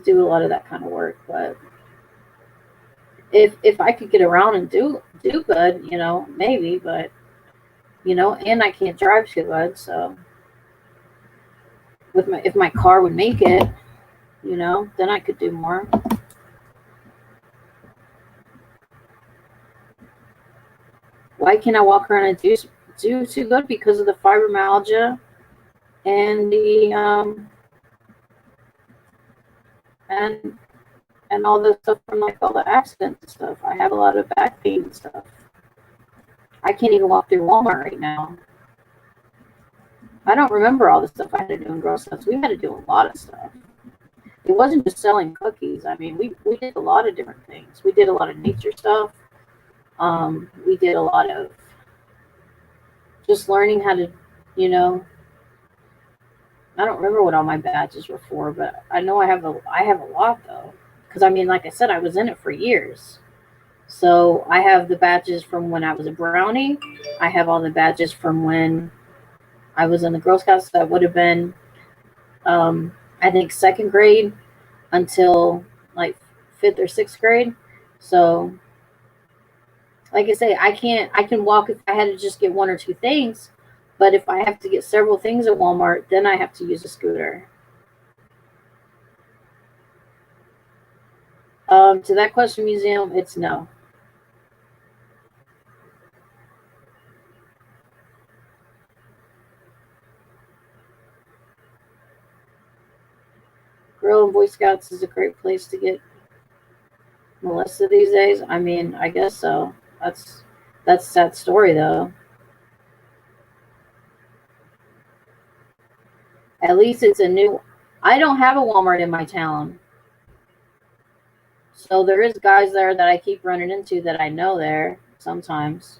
do a lot of that kind of work. But if I could get around and do good, you know, maybe. But, you know, and I can't drive too good, so if my car would make it, you know, then I could do more. Why can't I walk around and do too good? Because of the fibromyalgia and the and all the stuff from, like, all the accidents and stuff. I have a lot of back pain and stuff. I can't even walk through Walmart right now. I don't remember all the stuff I had to do in Girl Scouts. We had to do a lot of stuff. It wasn't just selling cookies. I mean, we did a lot of different things. We did a lot of nature stuff. We did a lot of just learning how to, you know, I don't remember what all my badges were for, but I know I have a lot though. Because I mean, like I said, I was in it for years. So I have the badges from when I was a brownie. I have all the badges from when I was in the Girl Scouts. That would have been, I think, second grade until like fifth or sixth grade. So, like I say, I can walk if I had to just get one or two things. But if I have to get several things at Walmart, then I have to use a scooter. To that question museum, it's no. Girl and Boy Scouts is a great place to get molested these days. I mean, I guess so. That's a sad story though. At least it's a new. I don't have a Walmart in my town, so there is guys there that I keep running into that I know there sometimes.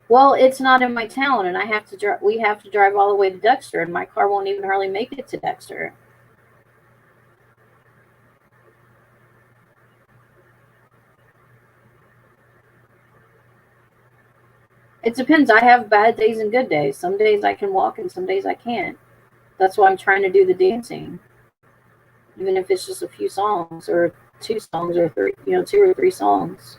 Well, it's not in my town, and I have to drive. We have to drive all the way to Dexter, and my car won't even hardly make it to Dexter. It depends. I have bad days and good days. Some days I can walk, and some days I can't. That's why I'm trying to do the dancing, even if it's just a few songs or two songs or three, two or three songs.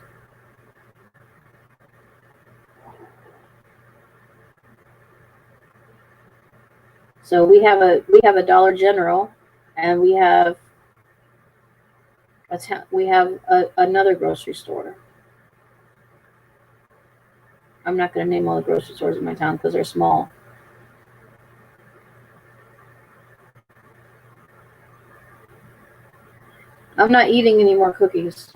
So we have a Dollar General, and another grocery store. I'm not going to name all the grocery stores in my town because they're small. I'm not eating any more cookies.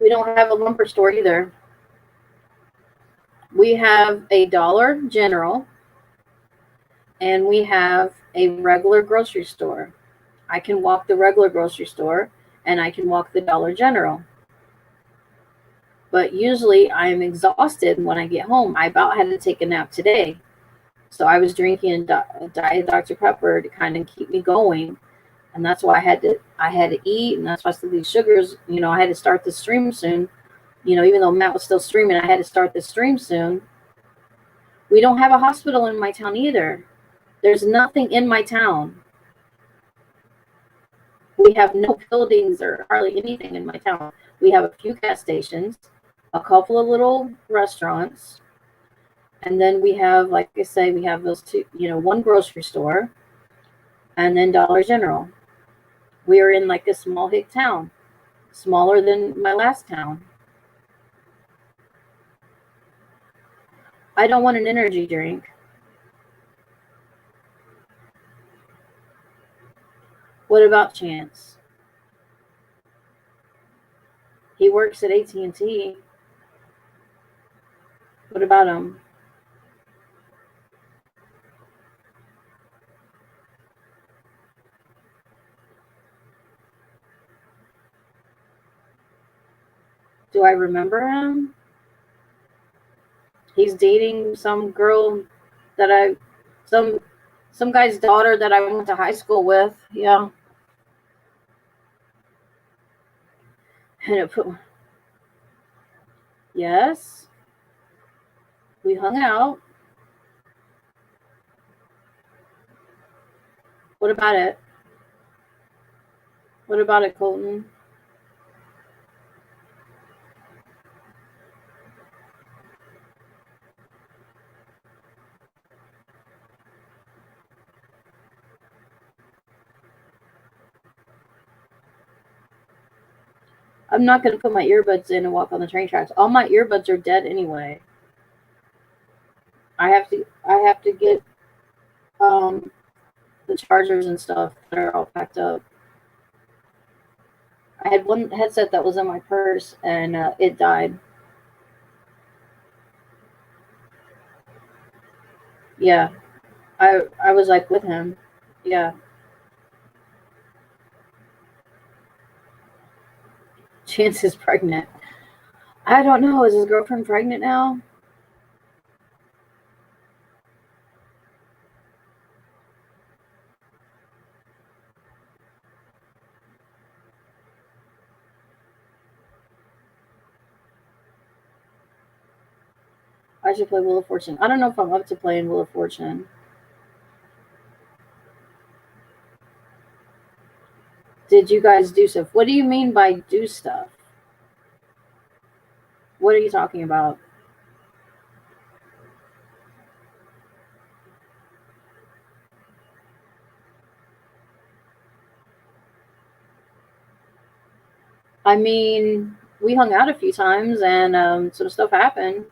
We don't have a lumber store either. We have a Dollar General, and we have a regular grocery store. I can walk the regular grocery store, and I can walk the Dollar General. But usually I'm exhausted when I get home. I about had to take a nap today. So I was drinking a Diet Dr. Pepper to kind of keep me going. And that's why I had to eat, and that's why I said these sugars, I had to start the stream soon. Even though Matt was still streaming, I had to start the stream soon. We don't have a hospital in my town either. There's nothing in my town. We have no buildings or hardly anything in my town. We have a few gas stations, a couple of little restaurants, and then we have, like I say, we have those two, one grocery store, and then Dollar General. We are in like a small hick town, smaller than my last town. I don't want an energy drink. What about Chance? He works at AT&T. What about him? Do I remember him? He's dating some girl that some guy's daughter that I went to high school with. Yeah. And it put, yes, we hung out. What about it? What about it, Colton? I'm not going to put my earbuds in and walk on the train tracks. All my earbuds are dead anyway. I have to get the chargers and stuff that are all packed up. I had one headset that was in my purse and it died. Yeah, I was like with him. Yeah. Chance is pregnant. I don't know. Is his girlfriend pregnant now? I should play Wheel of Fortune. I don't know if I'm up to playing Wheel of Fortune. Did you guys do stuff? What do you mean by do stuff? What are you talking about? I mean, we hung out a few times and some stuff happened.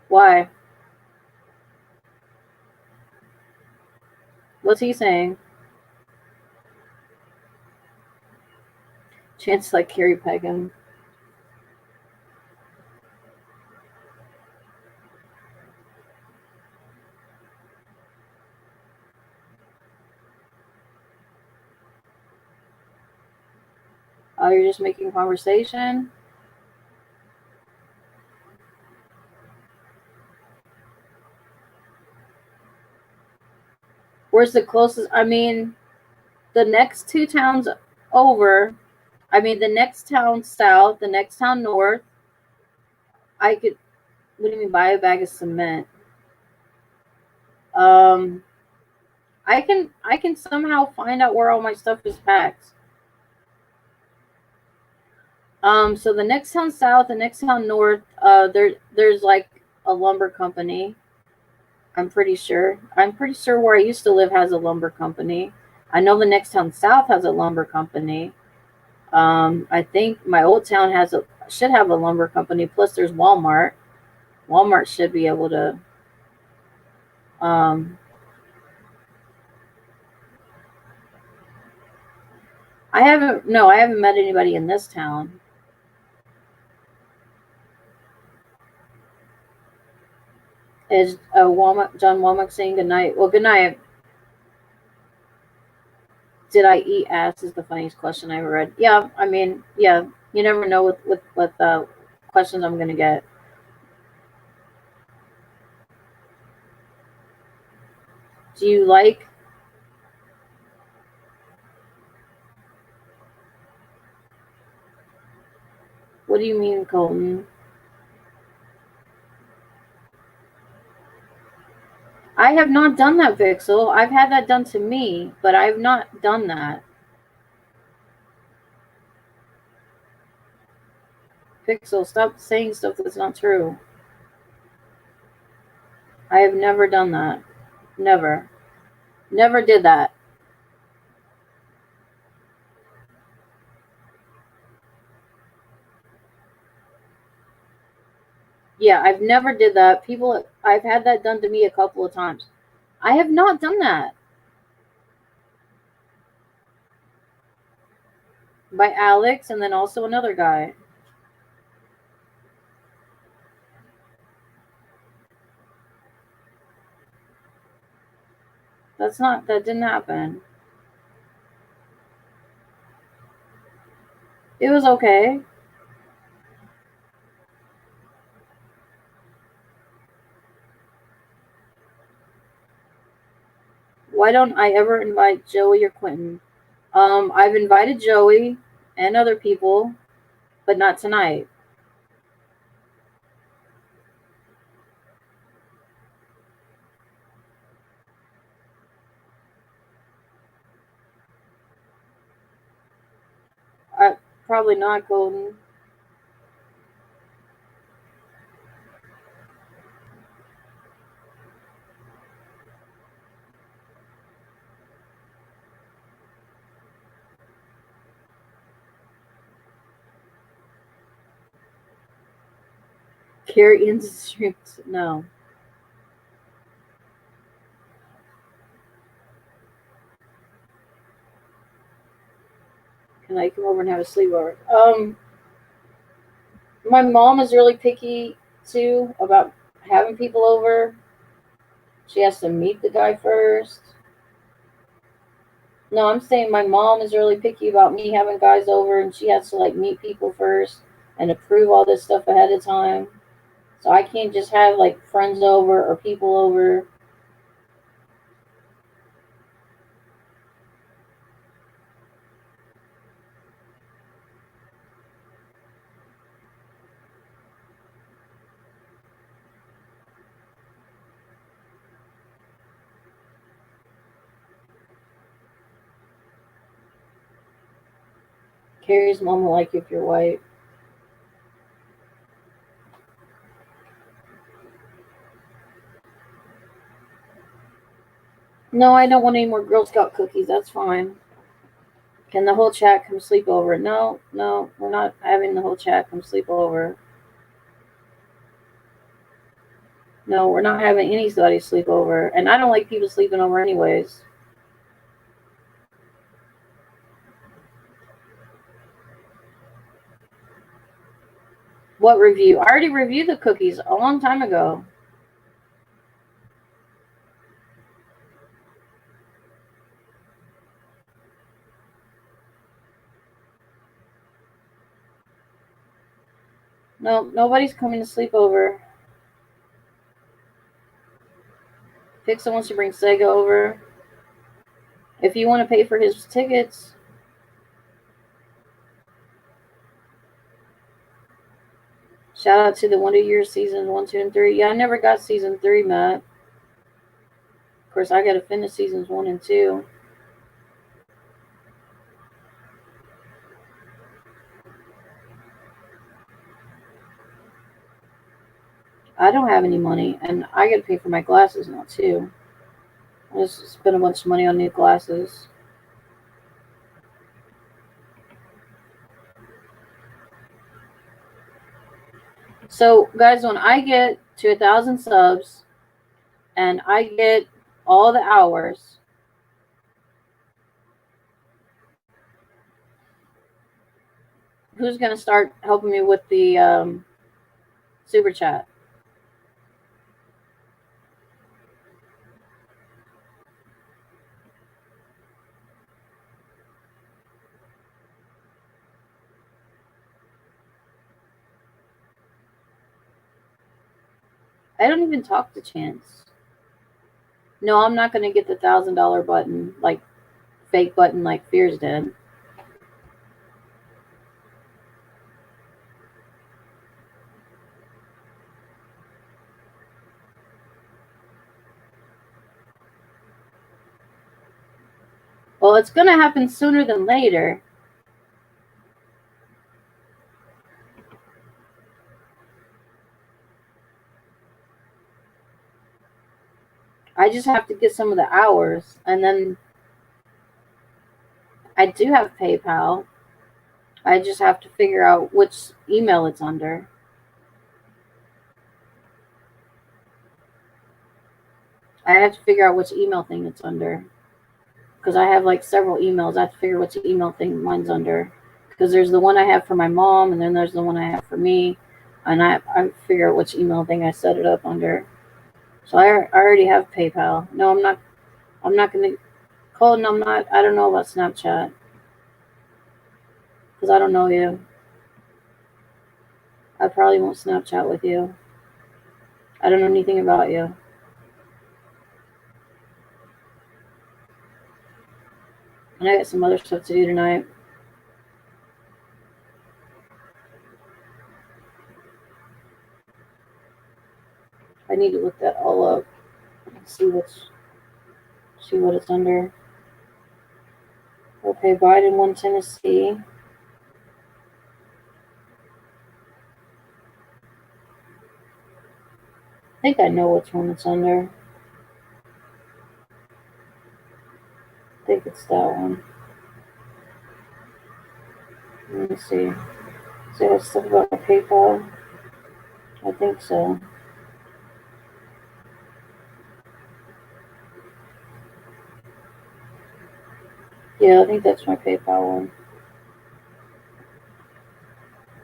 Why? What's he saying? Chance like Carrie Pegum. Oh, you're just making conversation? Where's the closest? I mean, the next two towns over. I mean, the next town south, the next town north. I could. What do you mean buy a bag of cement? Um, I can somehow find out where all my stuff is packed. So the next town south, the next town north, there's like a lumber company. I'm pretty sure. I'm pretty sure where I used to live has a lumber company. I know the next town south has a lumber company. I think my old town should have a lumber company. Plus, there's Walmart. Walmart should be able to. Um, I haven't. No, I haven't met anybody in this town. Is Walmart John Walmart saying good night? Well, good night. Did I eat ass? Is the funniest question I ever read. Yeah, I mean, yeah. You never know with questions I'm gonna get. Do you like? What do you mean, Colton? I have not done that, Vixel. I've had that done to me, but I've not done that. Pixel, stop saying stuff that's not true. I have never done that. Never. Never did that. Yeah, I've never did that. I've had that done to me a couple of times. I have not done that. By Alex and then also another guy. That didn't happen. It was okay. Why don't I ever invite Joey or Quentin? I've invited Joey and other people, but not tonight. I probably not, Golden. Carrie into streams. No. Can I come over and have a sleepover? My mom is really picky too about having people over. She has to meet the guy first. No, I'm saying my mom is really picky about me having guys over, and she has to like meet people first and approve all this stuff ahead of time. So I can't just have like friends over or people over. Carrie's mom will like you if you're white. No, I don't want any more Girl Scout cookies. That's fine. Can the whole chat come sleep over? No, we're not having the whole chat come sleep over. No, we're not having anybody sleep over. And I don't like people sleeping over anyways. What review? I already reviewed the cookies a long time ago. No, nobody's coming to sleep over. Pixel wants to bring Sega over. If you want to pay for his tickets. Shout out to the Wonder Years seasons 1, 2, and 3. Yeah, I never got season 3, Matt. Of course, I got to finish seasons 1 and 2. I don't have any money, and I got to pay for my glasses now, too. I just spent a bunch of money on new glasses. So, guys, when I get to 1,000 subs and I get all the hours, who's going to start helping me with the super chat? I don't even talk to Chance. No, I'm not going to get the $1,000 button, like fake button like Fears did. Well, it's going to happen sooner than later. I just have to get some of the hours, and then I do have PayPal. I just have to figure out which email it's under. I have to figure out which email thing it's under. Because I have like several emails. I have to figure which email thing mine's under. Because there's the one I have for my mom, and then there's the one I have for me. And I figure out which email thing I set it up under. So I already have PayPal. No, I'm not going to. Colton, I'm not. I don't know about Snapchat. Because I don't know you. I probably won't Snapchat with you. I don't know anything about you. And I got some other stuff to do tonight. I need to look that all up and see what it's under. Okay, Biden won Tennessee. I think I know which one it's under. I think it's that one. Let me see. So I have stuff about PayPal. I think so. Yeah, I think that's my PayPal one.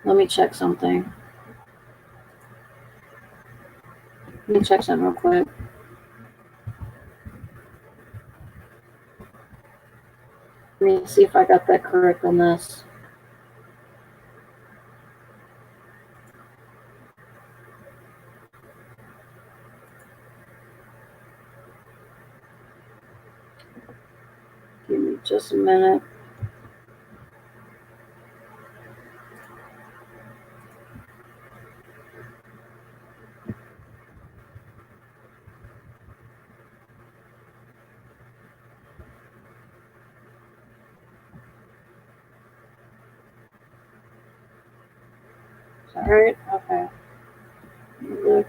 Let me check something. Let me check something real quick. Let me see if I got that correct on this. Give me just a minute. Is that right? Okay. Let me look.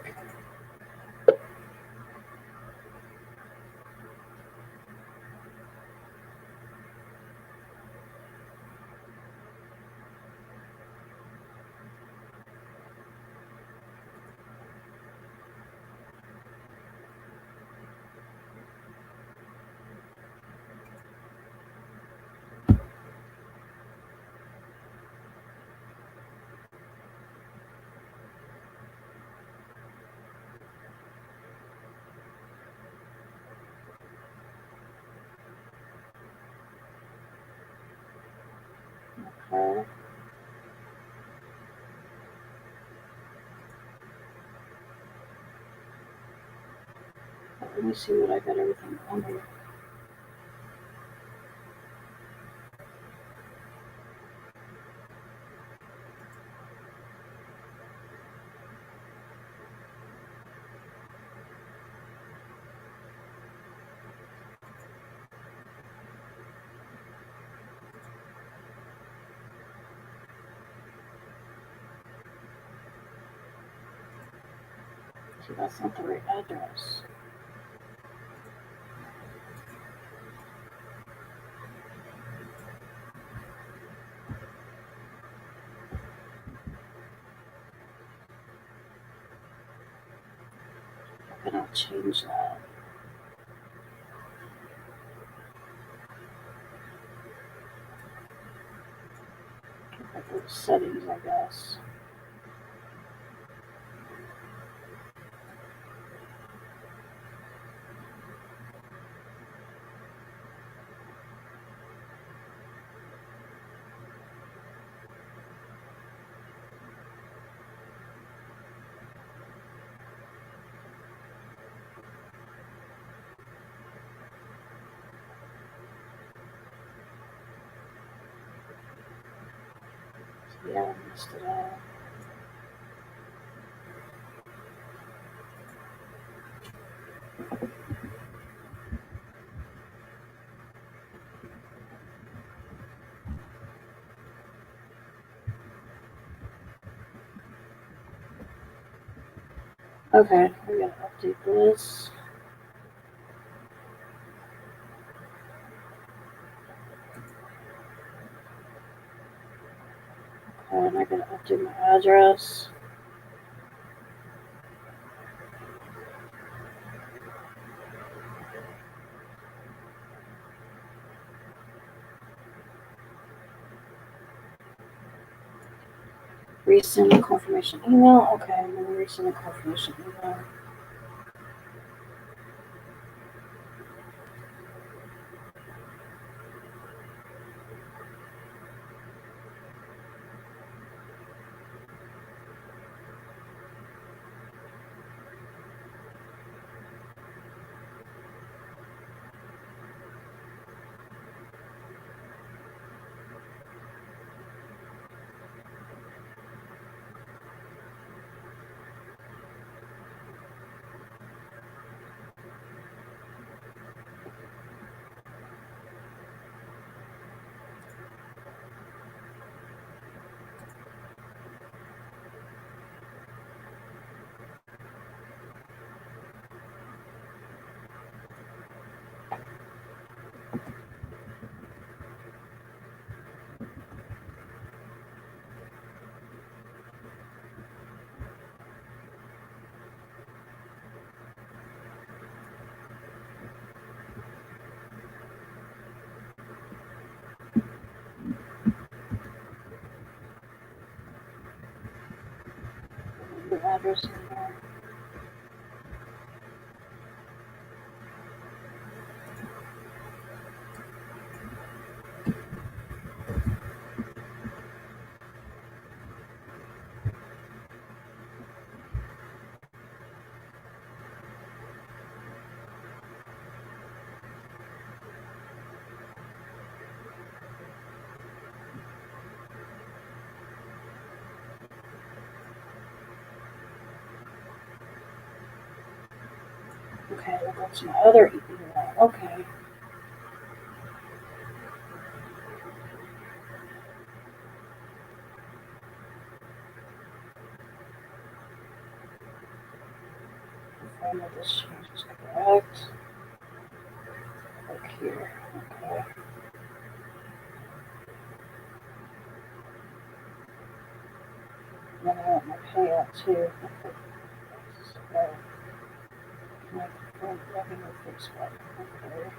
Okay. Let me see what I got everything under. See, that's not the right address. How can I change that? I go to settings, I guess. Yeah, I missed it out. Okay, we gotta update this. Okay, and I gotta update my address. Resend a confirmation email. Okay, I'm gonna resend a confirmation email. address in there. Okay, well, that's my other email. Okay. I know this change is correct. Look here. Okay. Then I want my payout too. Okay. So, my current revenue fixed what? Okay.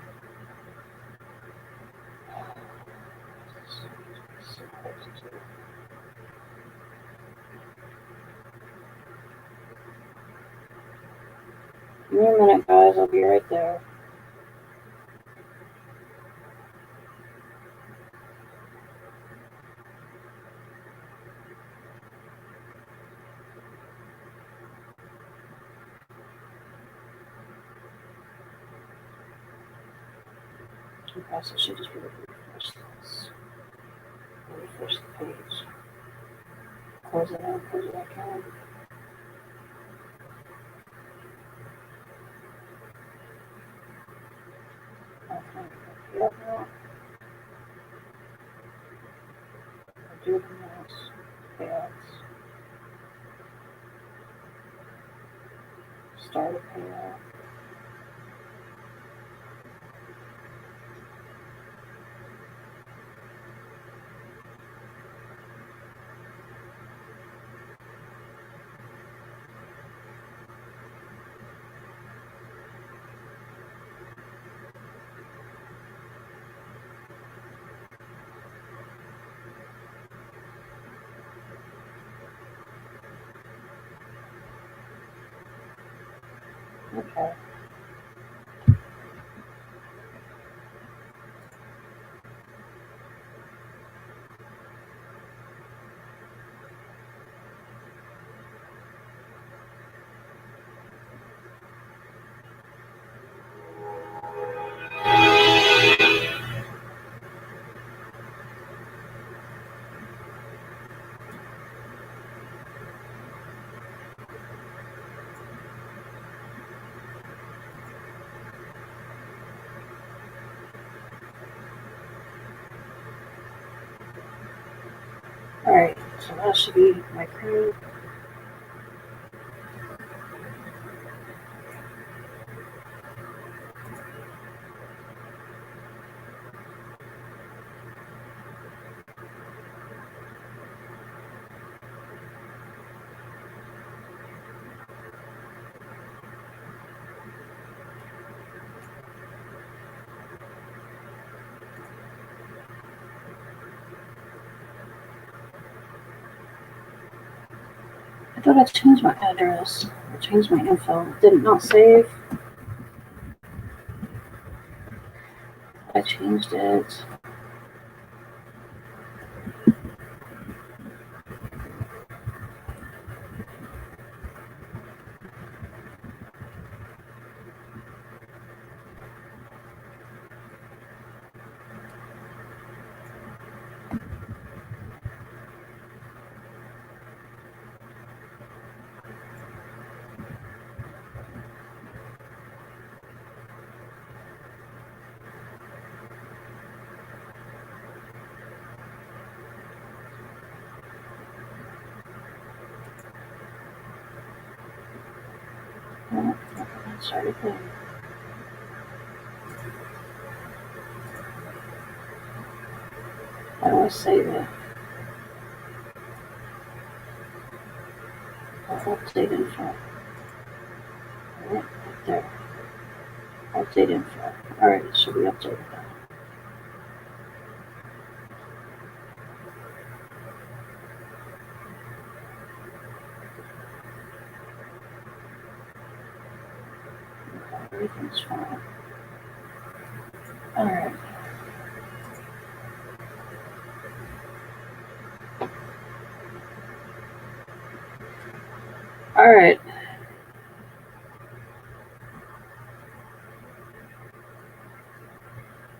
Give me a minute, guys. I'll be right there. Okay, so she just refresh this. Refresh the page. Close it out, close it back out. Okay. Yep, no. Do the mouse. Payouts. Start a payout. Okay. Alright, so that should be my crew. I thought I changed my address. I changed my info. Did it not save? I changed it. Oh, sorry. How do I save it? Update info. Right there. Update info. Alright, it should be updated now. Everything's fine. All right. All right.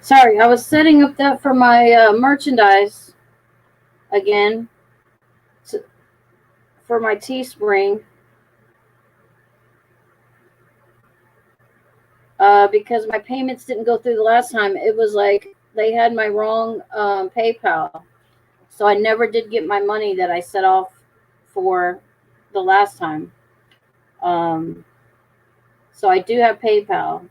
Sorry, I was setting up that for my merchandise again for my Teespring because my payments didn't go through the last time. It was like they had my wrong PayPal. So I never did get my money that I set off for the last time. So I do have PayPal.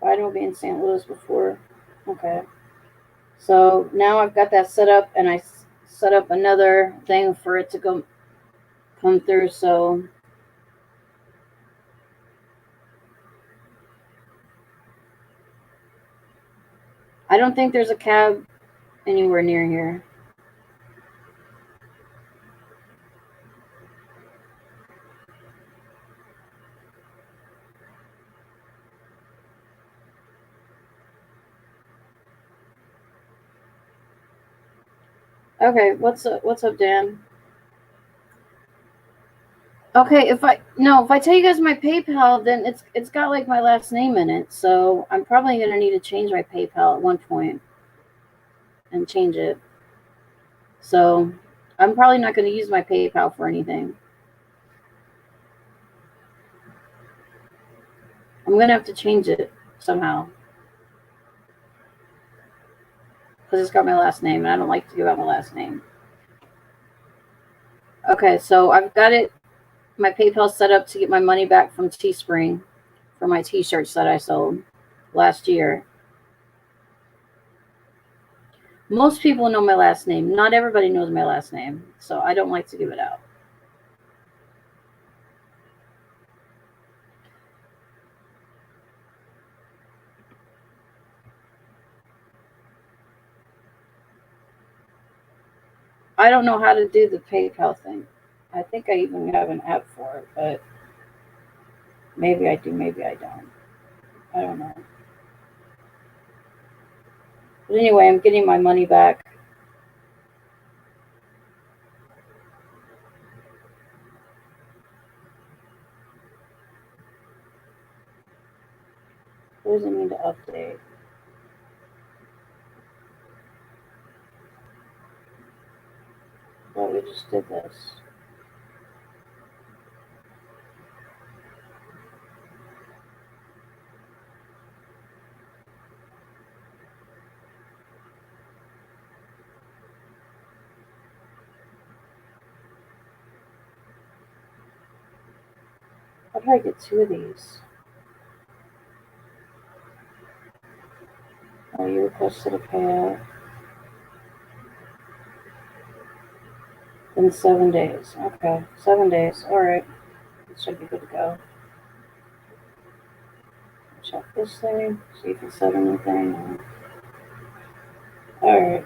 Biden will be in St. Louis before. Okay. So now I've got that set up, and I set up another thing for it to come through. So I don't think there's a cab anywhere near here. Okay, what's up? What's up, Dan? Okay, if I tell you guys my PayPal, then it's got like my last name in it. So I'm probably gonna need to change my PayPal at one point and change it. So I'm probably not gonna use my PayPal for anything. I'm gonna have to change it somehow because it's got my last name, and I don't like to give out my last name. Okay, so I've got it. My PayPal set up to get my money back from Teespring for my T-shirts that I sold last year. Most people know my last name. Not everybody knows my last name, so I don't like to give it out. I don't know how to do the PayPal thing. I think I even have an app for it, but maybe I do, maybe I don't. I don't know. But anyway, I'm getting my money back. What does it mean to update? Well, we just did this. How do I get two of these? Oh, you requested a payout in 7 days. Okay, 7 days. All right, it should be good to go. Check this thing, see if it said anything. All right.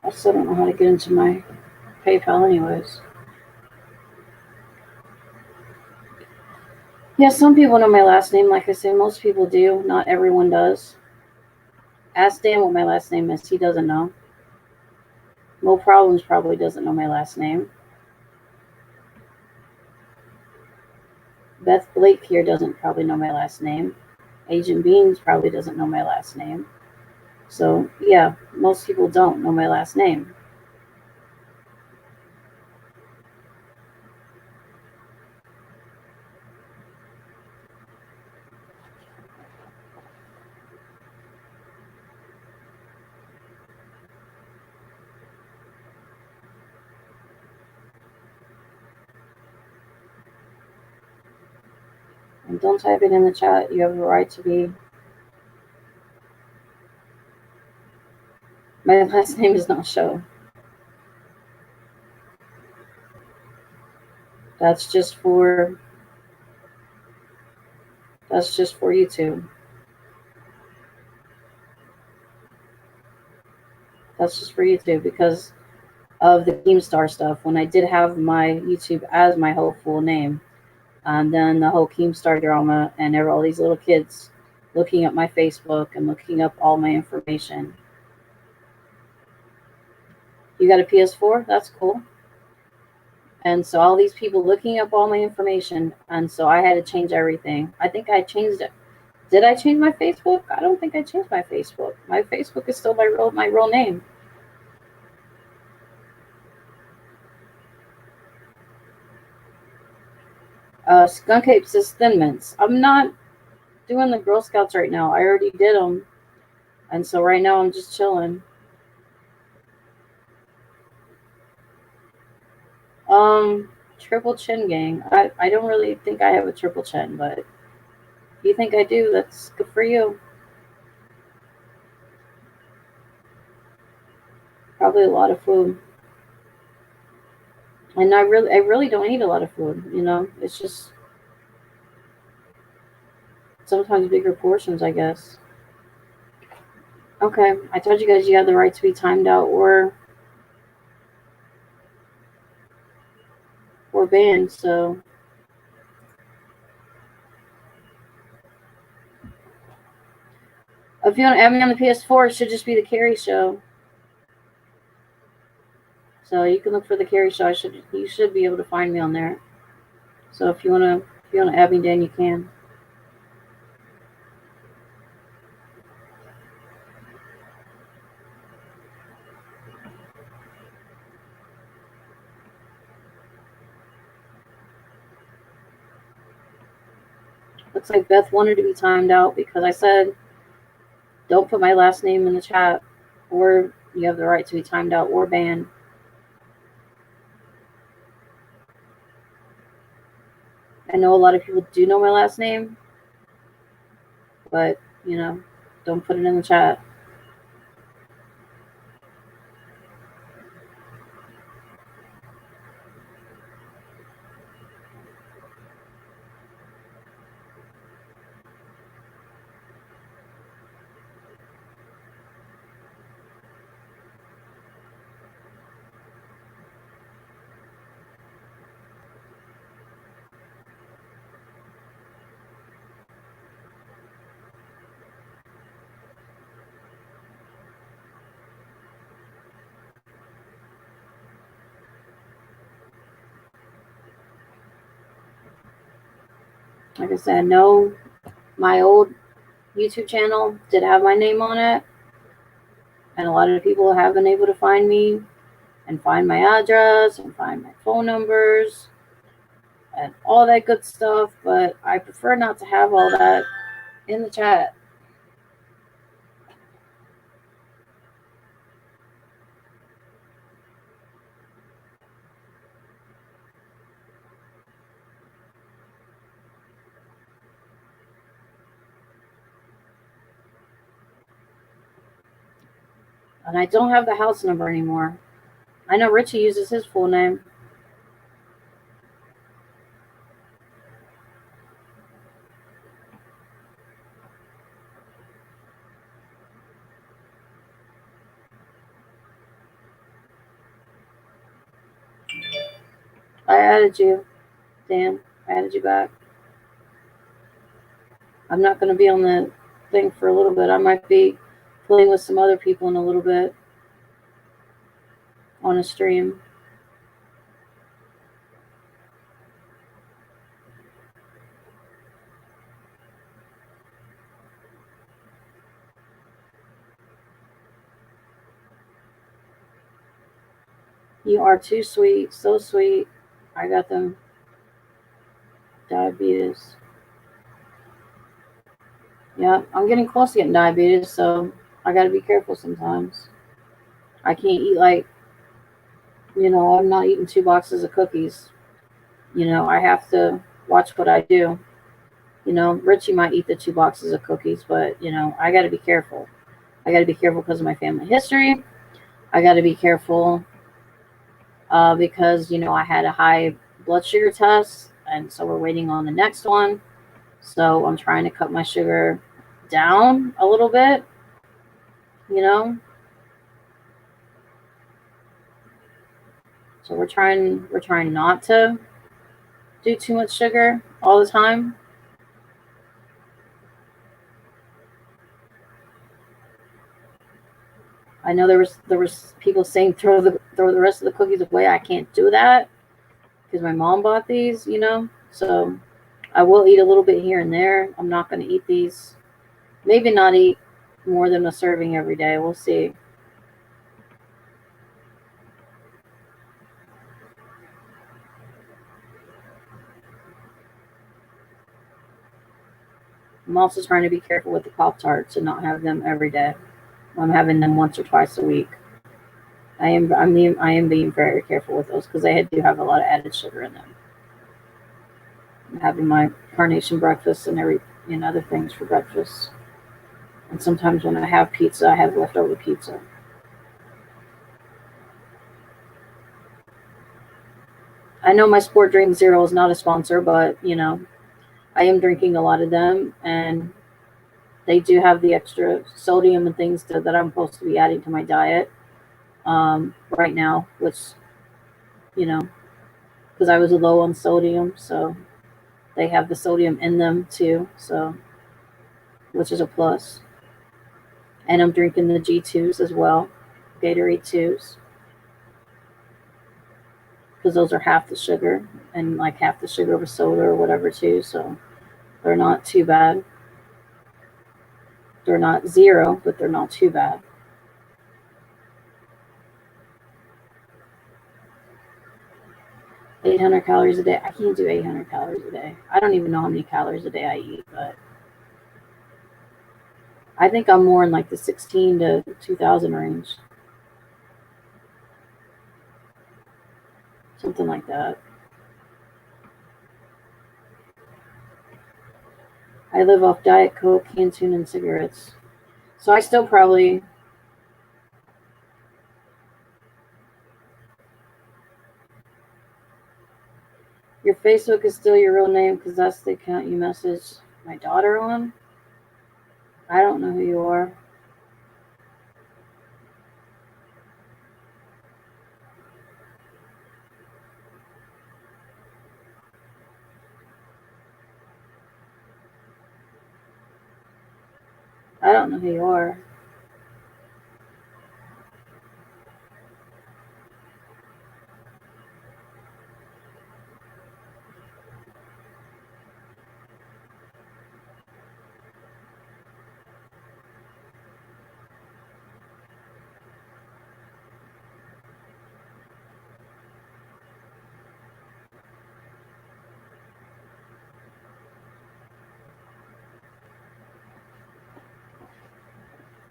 I still don't know how to get into my PayPal, anyways. Yeah, some people know my last name. Like I said, most people do. Not everyone does. Ask Dan what my last name is. He doesn't know. Mo Problems probably doesn't know my last name. Beth Blake here doesn't probably know my last name. Agent Beans probably doesn't know my last name. So, yeah, most people don't know my last name. And don't type it in the chat. You have the right to be. My last name is not show. That's just for That's just for YouTube. That's just for YouTube because of the Keemstar stuff. When I did have my YouTube as my whole full name, and then the whole Keemstar drama, and there were all these little kids looking up my Facebook and looking up all my information. You got a PS4? That's cool. And so all these people looking up all my information, and so I had to change everything. I think I changed it. Did I change my Facebook? I don't think I changed my Facebook. My Facebook is still my real name. Skunk Ape says Thin Mints. I'm not doing the Girl Scouts right now. I already did them, and so right now I'm just chilling. Triple chin gang. I don't really think I have a triple chin, but if you think I do, that's good for you. Probably a lot of food. And I really don't eat a lot of food, you know. It's just sometimes bigger portions, I guess. Okay, I told you guys you have the right to be timed out or banned, so if you want to add me on the PS4, it should just be the Carrie Show. So you can look for the Carrie Show. You should be able to find me on there. So if you wanna add me, Dan, you can. Looks like Beth wanted to be timed out because I said don't put my last name in the chat, or you have the right to be timed out or banned. I know a lot of people do know my last name, but don't put it in the chat. Like I said, no, my old YouTube channel did have my name on it, and a lot of people have been able to find me and find my address and find my phone numbers and all that good stuff, but I prefer not to have all that in the chat. And I don't have the house number anymore. I know Richie uses his full name. I added you, Dan. I added you back. I'm not going to be on the thing for a little bit. I might be playing with some other people in a little bit on a stream. You are too sweet, so sweet. I got them diabetes. Yeah, I'm getting close to getting diabetes, so I got to be careful sometimes. I can't eat I'm not eating 2 boxes of cookies. I have to watch what I do. Richie might eat the 2 boxes of cookies, but, I got to be careful. I got to be careful because of my family history. I got to be careful because, I had a high blood sugar test, and so we're waiting on the next one. So I'm trying to cut my sugar down a little bit, you know. So we're trying not to do too much sugar all the time. I know there was people saying throw the rest of the cookies away. I can't do that because my mom bought these, you know. So I will eat a little bit here and there. I'm not going to eat these. Maybe not eat more than a serving every day. We'll see. I'm also trying to be careful with the Pop-Tarts and not have them every day. I'm having them once or twice a week. I am being very careful with those because they do have a lot of added sugar in them. I'm having my carnation breakfast and other things for breakfast. And sometimes when I have pizza, I have leftover pizza. I know my Sport Drink Zero is not a sponsor, but you know, I am drinking a lot of them, and they do have the extra sodium and things that I'm supposed to be adding to my diet right now, which, you know, because I was low on sodium, so they have the sodium in them too, so which is a plus. And I'm drinking the G2s as well, Gatorade 2s, because those are half the sugar and like half the sugar of a soda or whatever too, so they're not too bad. They're not zero, but they're not too bad. 800 calories a day. I can't do 800 calories a day. I don't even know how many calories a day I eat, but I think I'm more in like the 16 to 2000 range. Something like that. I live off Diet Coke, canned tuna, and cigarettes. So I still probably. Your Facebook is still your real name because that's the account you message my daughter on? I don't know who you are. I don't know who you are.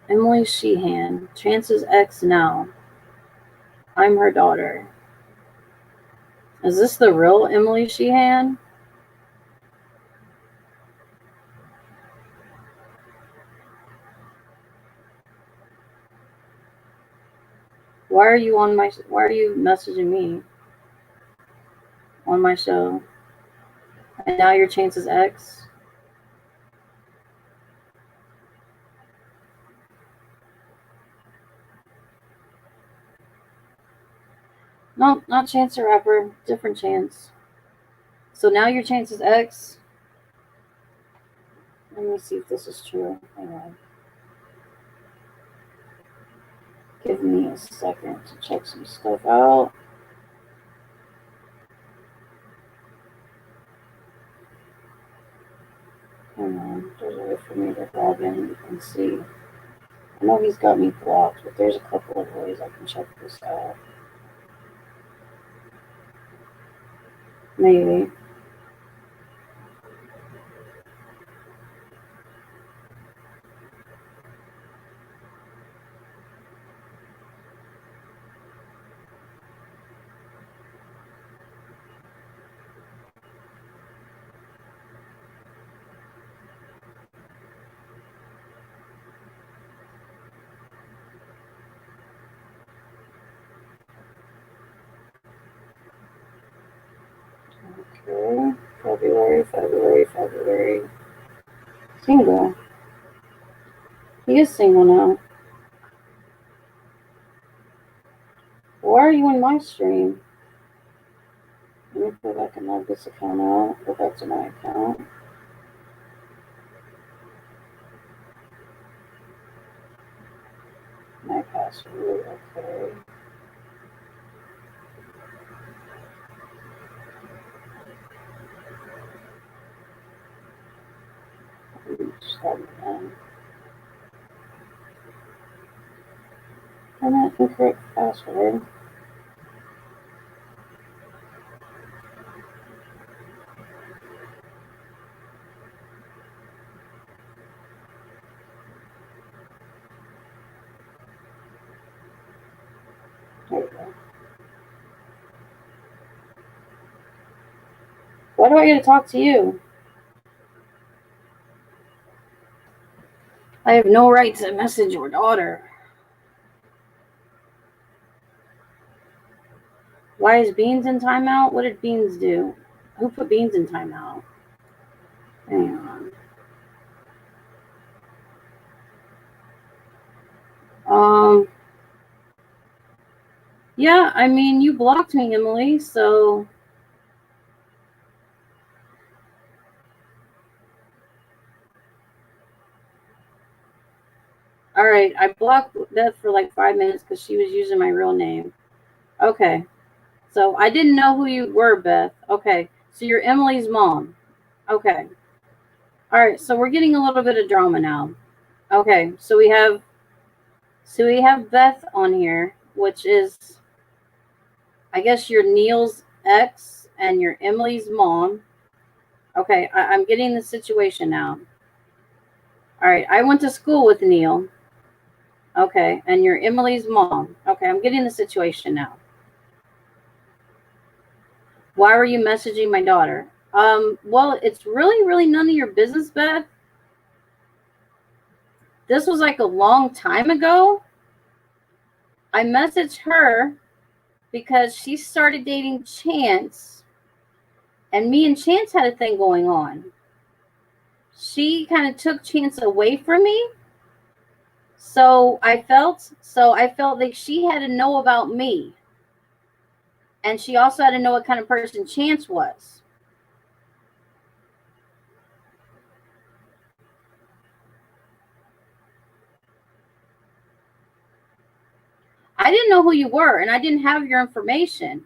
Emily Sheehan. Chances X now. I'm her daughter. Is this the real Emily Sheehan? Why are you messaging me on my show? And now your chances X? No, not Chance the Rapper. Different Chance. So now your chances X? Let me see if this is true. Hang on. Give me a second to check some stuff out. Hang on. There's a way for me to log in and see. I know he's got me blocked, but there's a couple of ways I can check this out. Maybe. Okay. February. Single. He is single now. Why are you in my stream? Let me go back and log this account out. Go back to my account. My password, okay. Start again. Incorrect password. There we go. Why do I get to talk to you? I have no right to message your daughter. Why is Beans in timeout? What did Beans do? Who put Beans in timeout? Hang on. Yeah, I mean, you blocked me, Emily, so. All right, I blocked Beth for like 5 minutes because she was using my real name. Okay, so I didn't know who you were, Beth. Okay, so you're Emily's mom. Okay. All right, so we're getting a little bit of drama now. Okay, so we have Beth on here, which is, I guess, you're Neil's ex and you're Emily's mom. Okay, I'm getting the situation now. All right, I went to school with Neil. Okay, and you're Emily's mom. Okay, I'm getting the situation now. Why were you messaging my daughter? Well, it's really none of your business, Beth. This was like a long time ago. I messaged her because she started dating Chance, and me and Chance had a thing going on. She kind of took Chance away from me. So I felt like she had to know about me. And she also had to know what kind of person Chance was. I didn't know who you were, and I didn't have your information.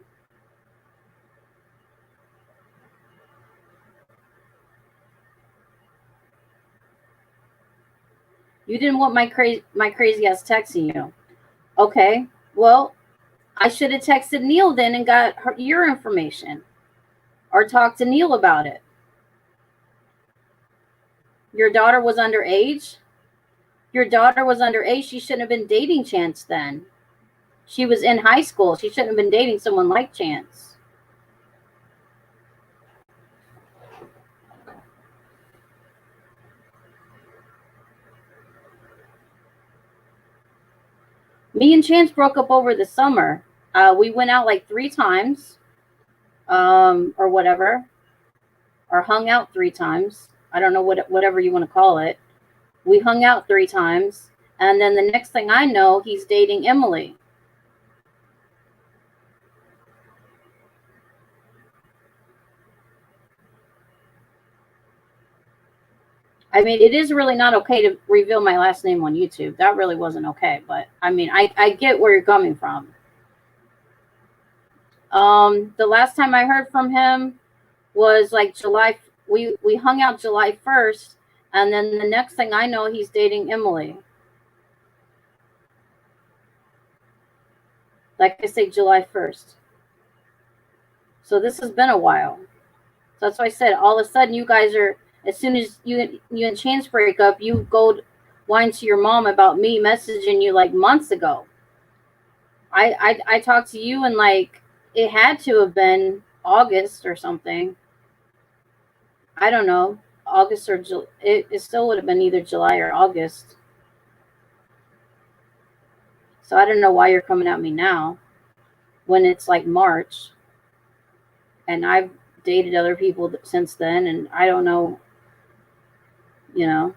You didn't want my crazy ass texting you. Okay, well, I should have texted Neil then and got your information, or talked to Neil about it. Your daughter was underage? Your daughter was underage. She shouldn't have been dating Chance then. She was in high school. She shouldn't have been dating someone like Chance. Me and Chance broke up over the summer. We went out like 3 times, or whatever, or hung out 3 times. I don't know whatever you want to call it. We hung out 3 times, and then the next thing I know, he's dating Emily. I mean, it is really not okay to reveal my last name on YouTube. That really wasn't okay, but I mean, I get where you're coming from. The last time I heard from him was like July. We hung out July 1st, and then the next thing I know, he's dating Emily. Like I say, July 1st. So this has been a while. So that's why I said, all of a sudden, you guys are, as soon as you and Chance break up, you go whine to your mom about me messaging you like months ago. I talked to you in like, it had to have been August or something. I don't know, August or July. It still would have been either July or August. So I don't know why you're coming at me now when it's like March. And I've dated other people since then, and I don't know you know.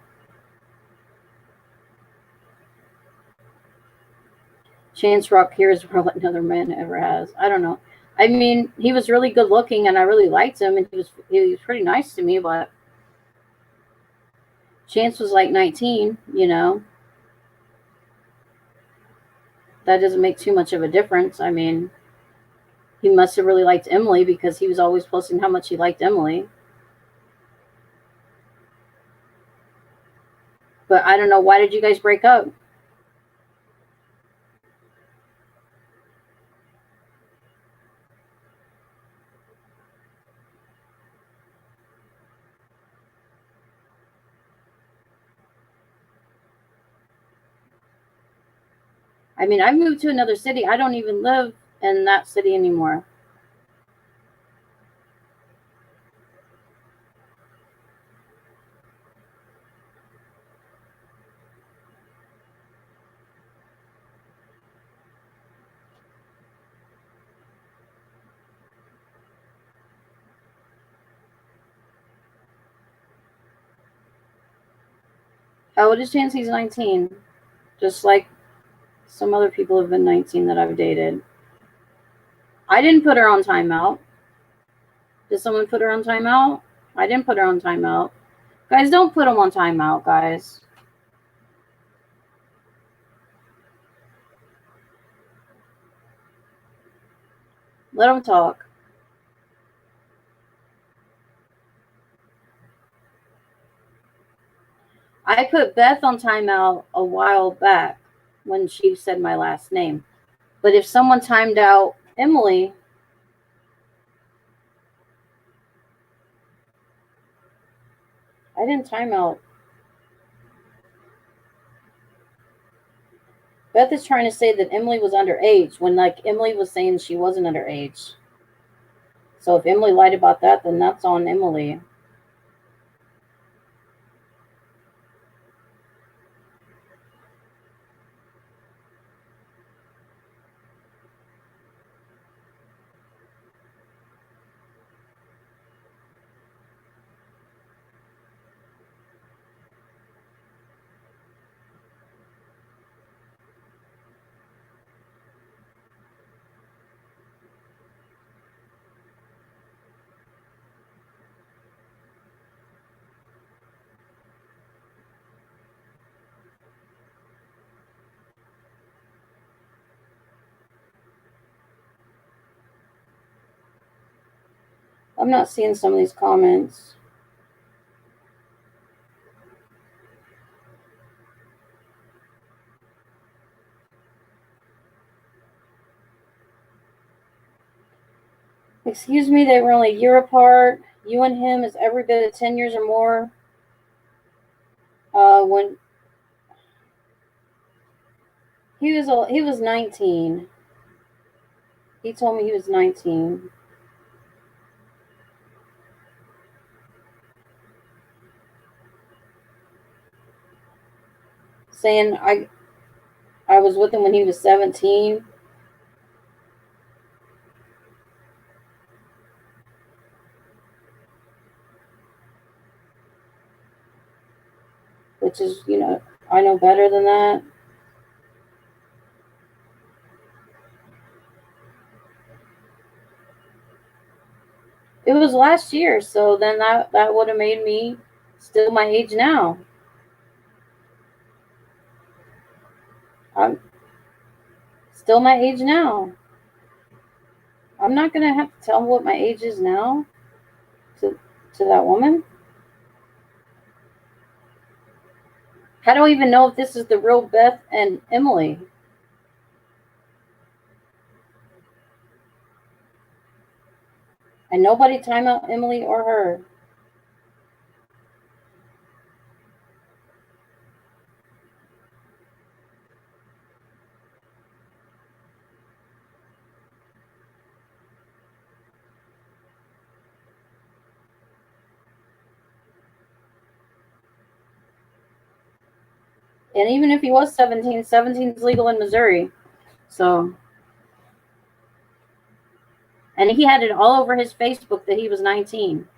Chance Rock here is more like another man ever has. I don't know. I mean, he was really good looking, and I really liked him, and he was pretty nice to me. But Chance was like 19, you know. That doesn't make too much of a difference. I mean, he must have really liked Emily because he was always posting how much he liked Emily. But I don't know. Why did you guys break up? I mean, I moved to another city. I don't even live in that city anymore. How old is Chance? He's 19. Just like some other people have been 19 that I've dated. I didn't put her on timeout. Did someone put her on timeout? I didn't put her on timeout. Guys, don't put them on timeout, guys. Let them talk. I put Beth on timeout a while back when she said my last name. But if someone timed out Emily, I didn't time out. Beth is trying to say that Emily was underage when, like, Emily was saying she wasn't underage. So if Emily lied about that, then that's on Emily. I'm not seeing some of these comments. Excuse me, they were only a year apart. You and him is every bit of 10 years or more. When he was 19. He told me he was 19. Saying I was with him when he was 17. Which is, you know, I know better than that. It was last year, so then that would have made me still my age now. I'm still my age now. I'm not gonna have to tell him what my age is now to that woman. How do I even know if this is the real Beth and Emily? And nobody time out Emily or her. And even if he was 17, 17 is legal in Missouri. So, and he had it all over his Facebook that he was 19.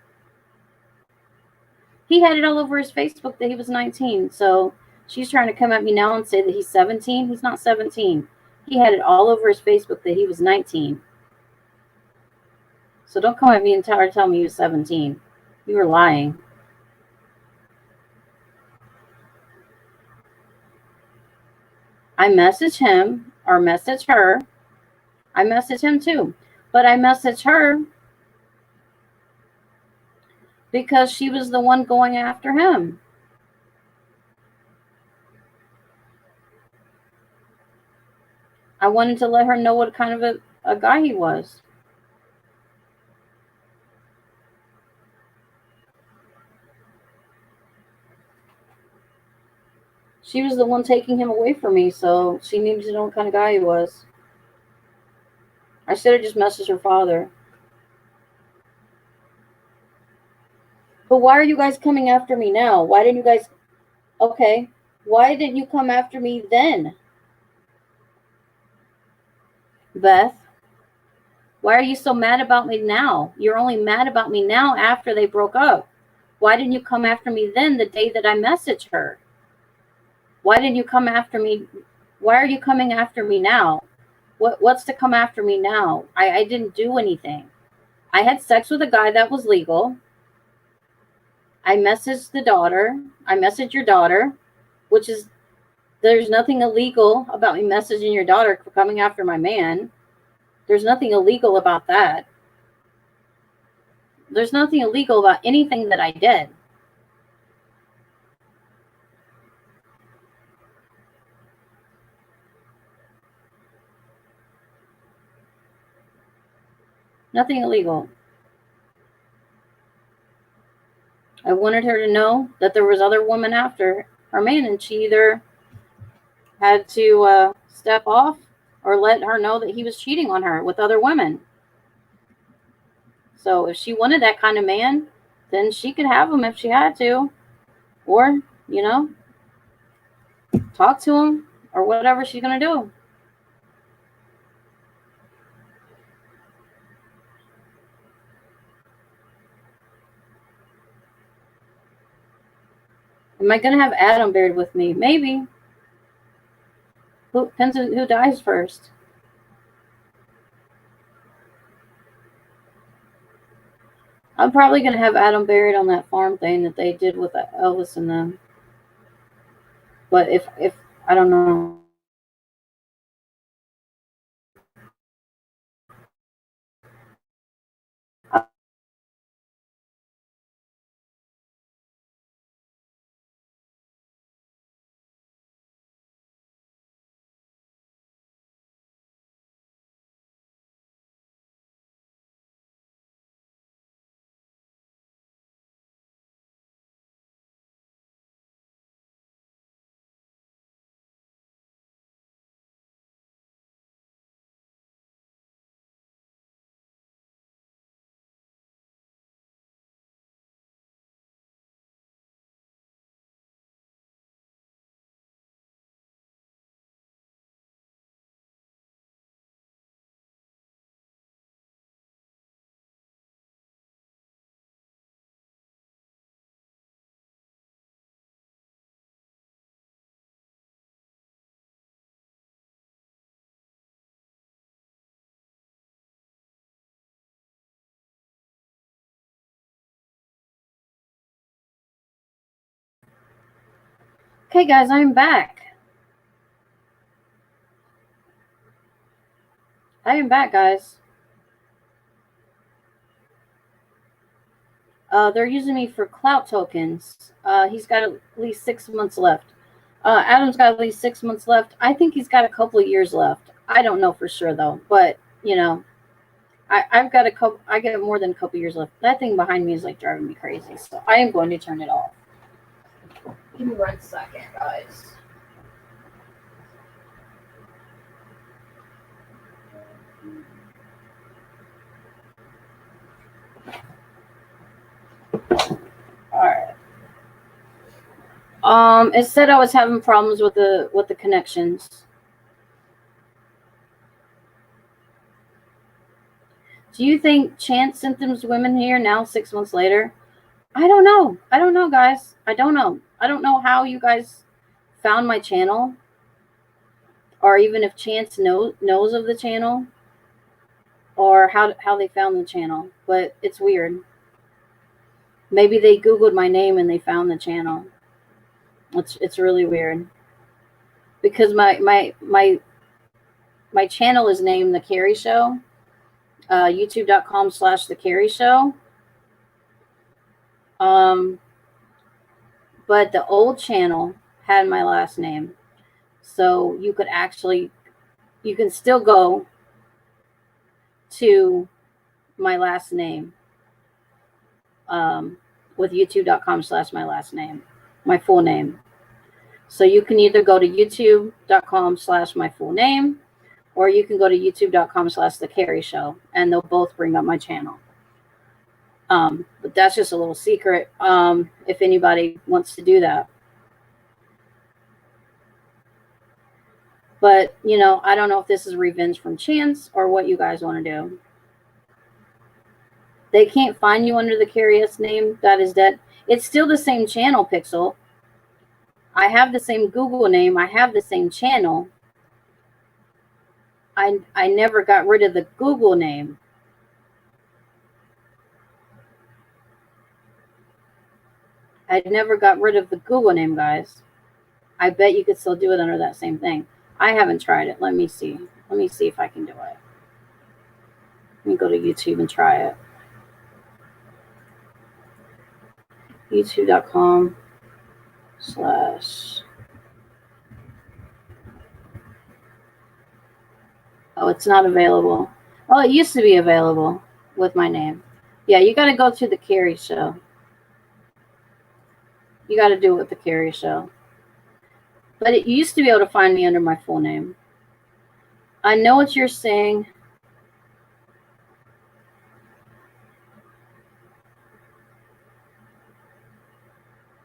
He had it all over his Facebook that he was 19. So she's trying to come at me now and say that he's 17. He's not 17. He had it all over his Facebook that he was 19. So don't come at me and tell me he was 17. You were lying. I message him or message her. I message him too. But I message her because she was the one going after him. I wanted to let her know what kind of a guy he was. She was the one taking him away from me, so she needed to know what kind of guy he was. I should have just messaged her father. But why are you guys coming after me now? Why didn't you guys... Okay, why didn't you come after me then? Beth, why are you so mad about me now? You're only mad about me now after they broke up. Why didn't you come after me then, the day that I messaged her? Why didn't you come after me? Why are you coming after me now? What's to come after me now? I didn't do anything. I had sex with a guy that was legal. I messaged the daughter. I messaged your daughter, which is, there's nothing illegal about me messaging your daughter for coming after my man. There's nothing illegal about that. There's nothing illegal about anything that I did. Nothing illegal. I wanted her to know that there was other women after her man, and she either had to step off or let her know that he was cheating on her with other women. So if she wanted that kind of man, then she could have him if she had to. Or, talk to him or whatever she's going to do. Am I going to have Adam buried with me? Maybe. Depends on who dies first. I'm probably going to have Adam buried on that farm thing that they did with Elvis and them. But if I don't know. Okay, guys, I'm back. I am back, guys. They're using me for clout tokens. He's got at least 6 months left. Adam's got at least 6 months left. I think he's got a couple of years left. I don't know for sure though, but I've got a couple. I get more than a couple years left. That thing behind me is like driving me crazy, so I am going to turn it off. Give me 1 second, guys. All right. It said I was having problems with the connections. Do you think Chance sent them women here now 6 months later? I don't know. I don't know, guys. I don't know. I don't know how you guys found my channel, or even if Chance knows of the channel, or how they found the channel. But it's weird. Maybe they Googled my name and they found the channel. It's really weird. Because my channel is named The Carrie Show. YouTube.com/The Carrie Show. But the old channel had my last name. So you can still go to my last name with youtube.com/my last name, my full name. So you can either go to youtube.com/my full name, or you can go to youtube.com/The Carrie Show, and they'll both bring up my channel. But that's just a little secret if anybody wants to do that. But, I don't know if this is revenge from Chance or what you guys want to do. They can't find you under the Curious name. That is dead. It's still the same channel, Pixel. I have the same Google name. I have the same channel. I never got rid of the Google name. I never got rid of the Google name, guys. I bet you could still do it under that same thing. I haven't tried it. Let me see. Let me see if I can do it. Let me go to YouTube and try it. youtube.com/ Oh, it's not available. Oh, it used to be available with my name. Yeah, you got to go to The Carrie Show. You got to do it with The Carrie Show. But it used to be able to find me under my full name. I know what you're saying.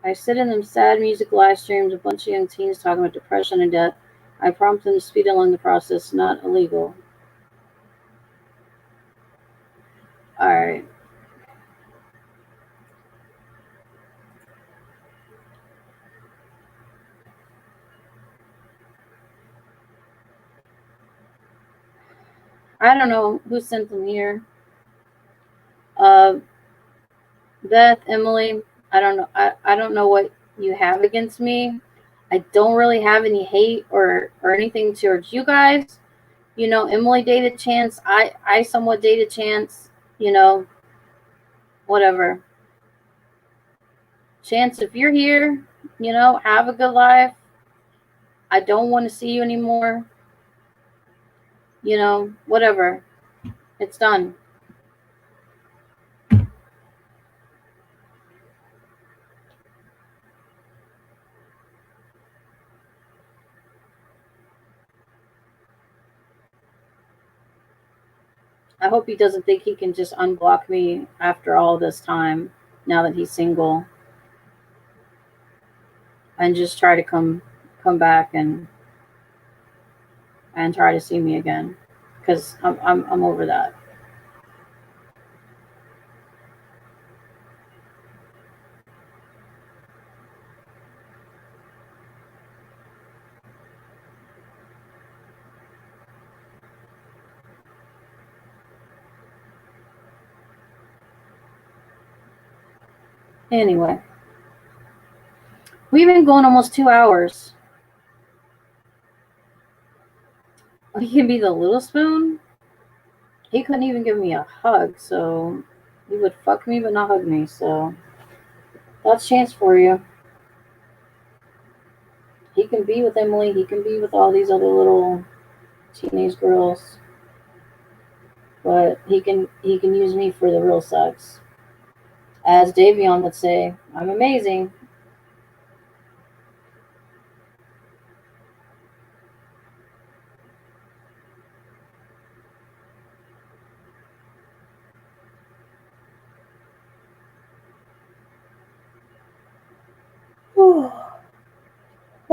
I sit in them sad music live streams, a bunch of young teens talking about depression and death. I prompt them to speed along the process, not illegal. All right. I don't know who sent them here. Beth, Emily, I don't know. I don't know what you have against me. I don't really have any hate or anything towards you guys. Emily dated Chance. I somewhat dated Chance. Whatever. Chance, if you're here, have a good life. I don't want to see you anymore. Whatever. It's done. I hope he doesn't think he can just unblock me after all this time, now that he's single, and just try to come back and try to see me again, because I'm over that. Anyway, we've been going almost 2 hours. He can be the little spoon. He couldn't even give me a hug, so he would fuck me but not hug me. So that's Chance for you. He can be with Emily. He can be with all these other little teenage girls, but he can use me for the real sex. As Davion would say, I'm amazing.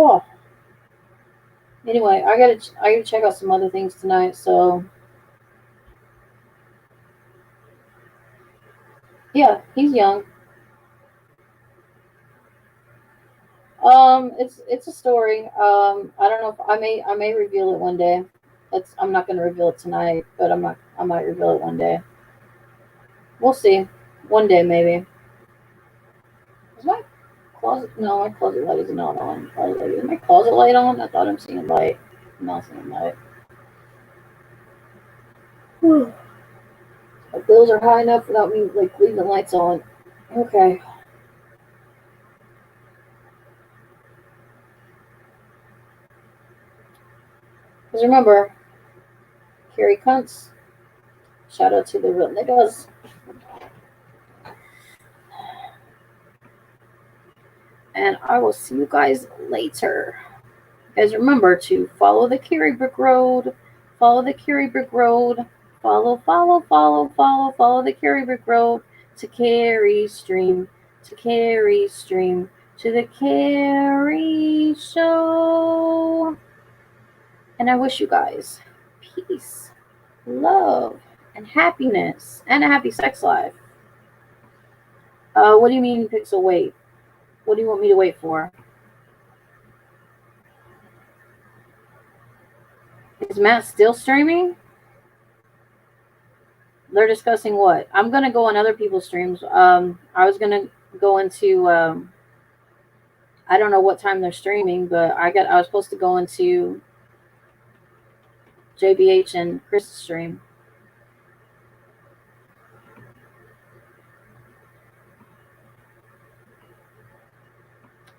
Oh. Anyway, I gotta check out some other things tonight. So yeah, he's young. It's a story. I don't know if I may reveal it one day. I'm not gonna reveal it tonight, but I might reveal it one day. We'll see. One day maybe. Is my closet? No, my closet light is not on. Is my closet light on? I thought I'm seeing light. I'm not seeing light. Whew. My bills are high enough without me like leaving the lights on. Okay. Because remember, Carrie Kuntz. Shout out to the real niggas. And I will see you guys later. Guys, remember to follow the Carrie Brick Road. Follow the Carrie Brick Road. Follow the Carrie Brick Road to Carrie Stream. To Carrie Stream. To the Carrie Show. And I wish you guys peace, love, and happiness, and a happy sex life. What do you mean, Pixel? Wait. What do you want me to wait for? Is Matt still streaming? They're discussing what? I'm gonna go on other people's streams. I was gonna go into I don't know what time they're streaming, but I was supposed to go into JBH and Chris' stream.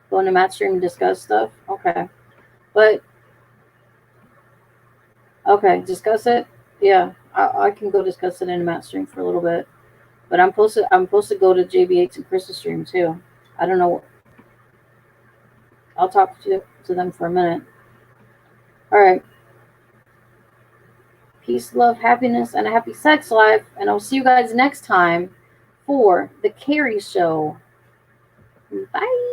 Go into Matt's stream and discuss stuff. Okay. But okay, discuss it. Yeah, I can go discuss it in Matt's stream for a little bit. But I'm supposed to go to JBH and Chris' stream too. I don't know. I'll talk to them for a minute. All right. Peace, love, happiness, and a happy sex life. And I'll see you guys next time for the Carrie Show. Bye.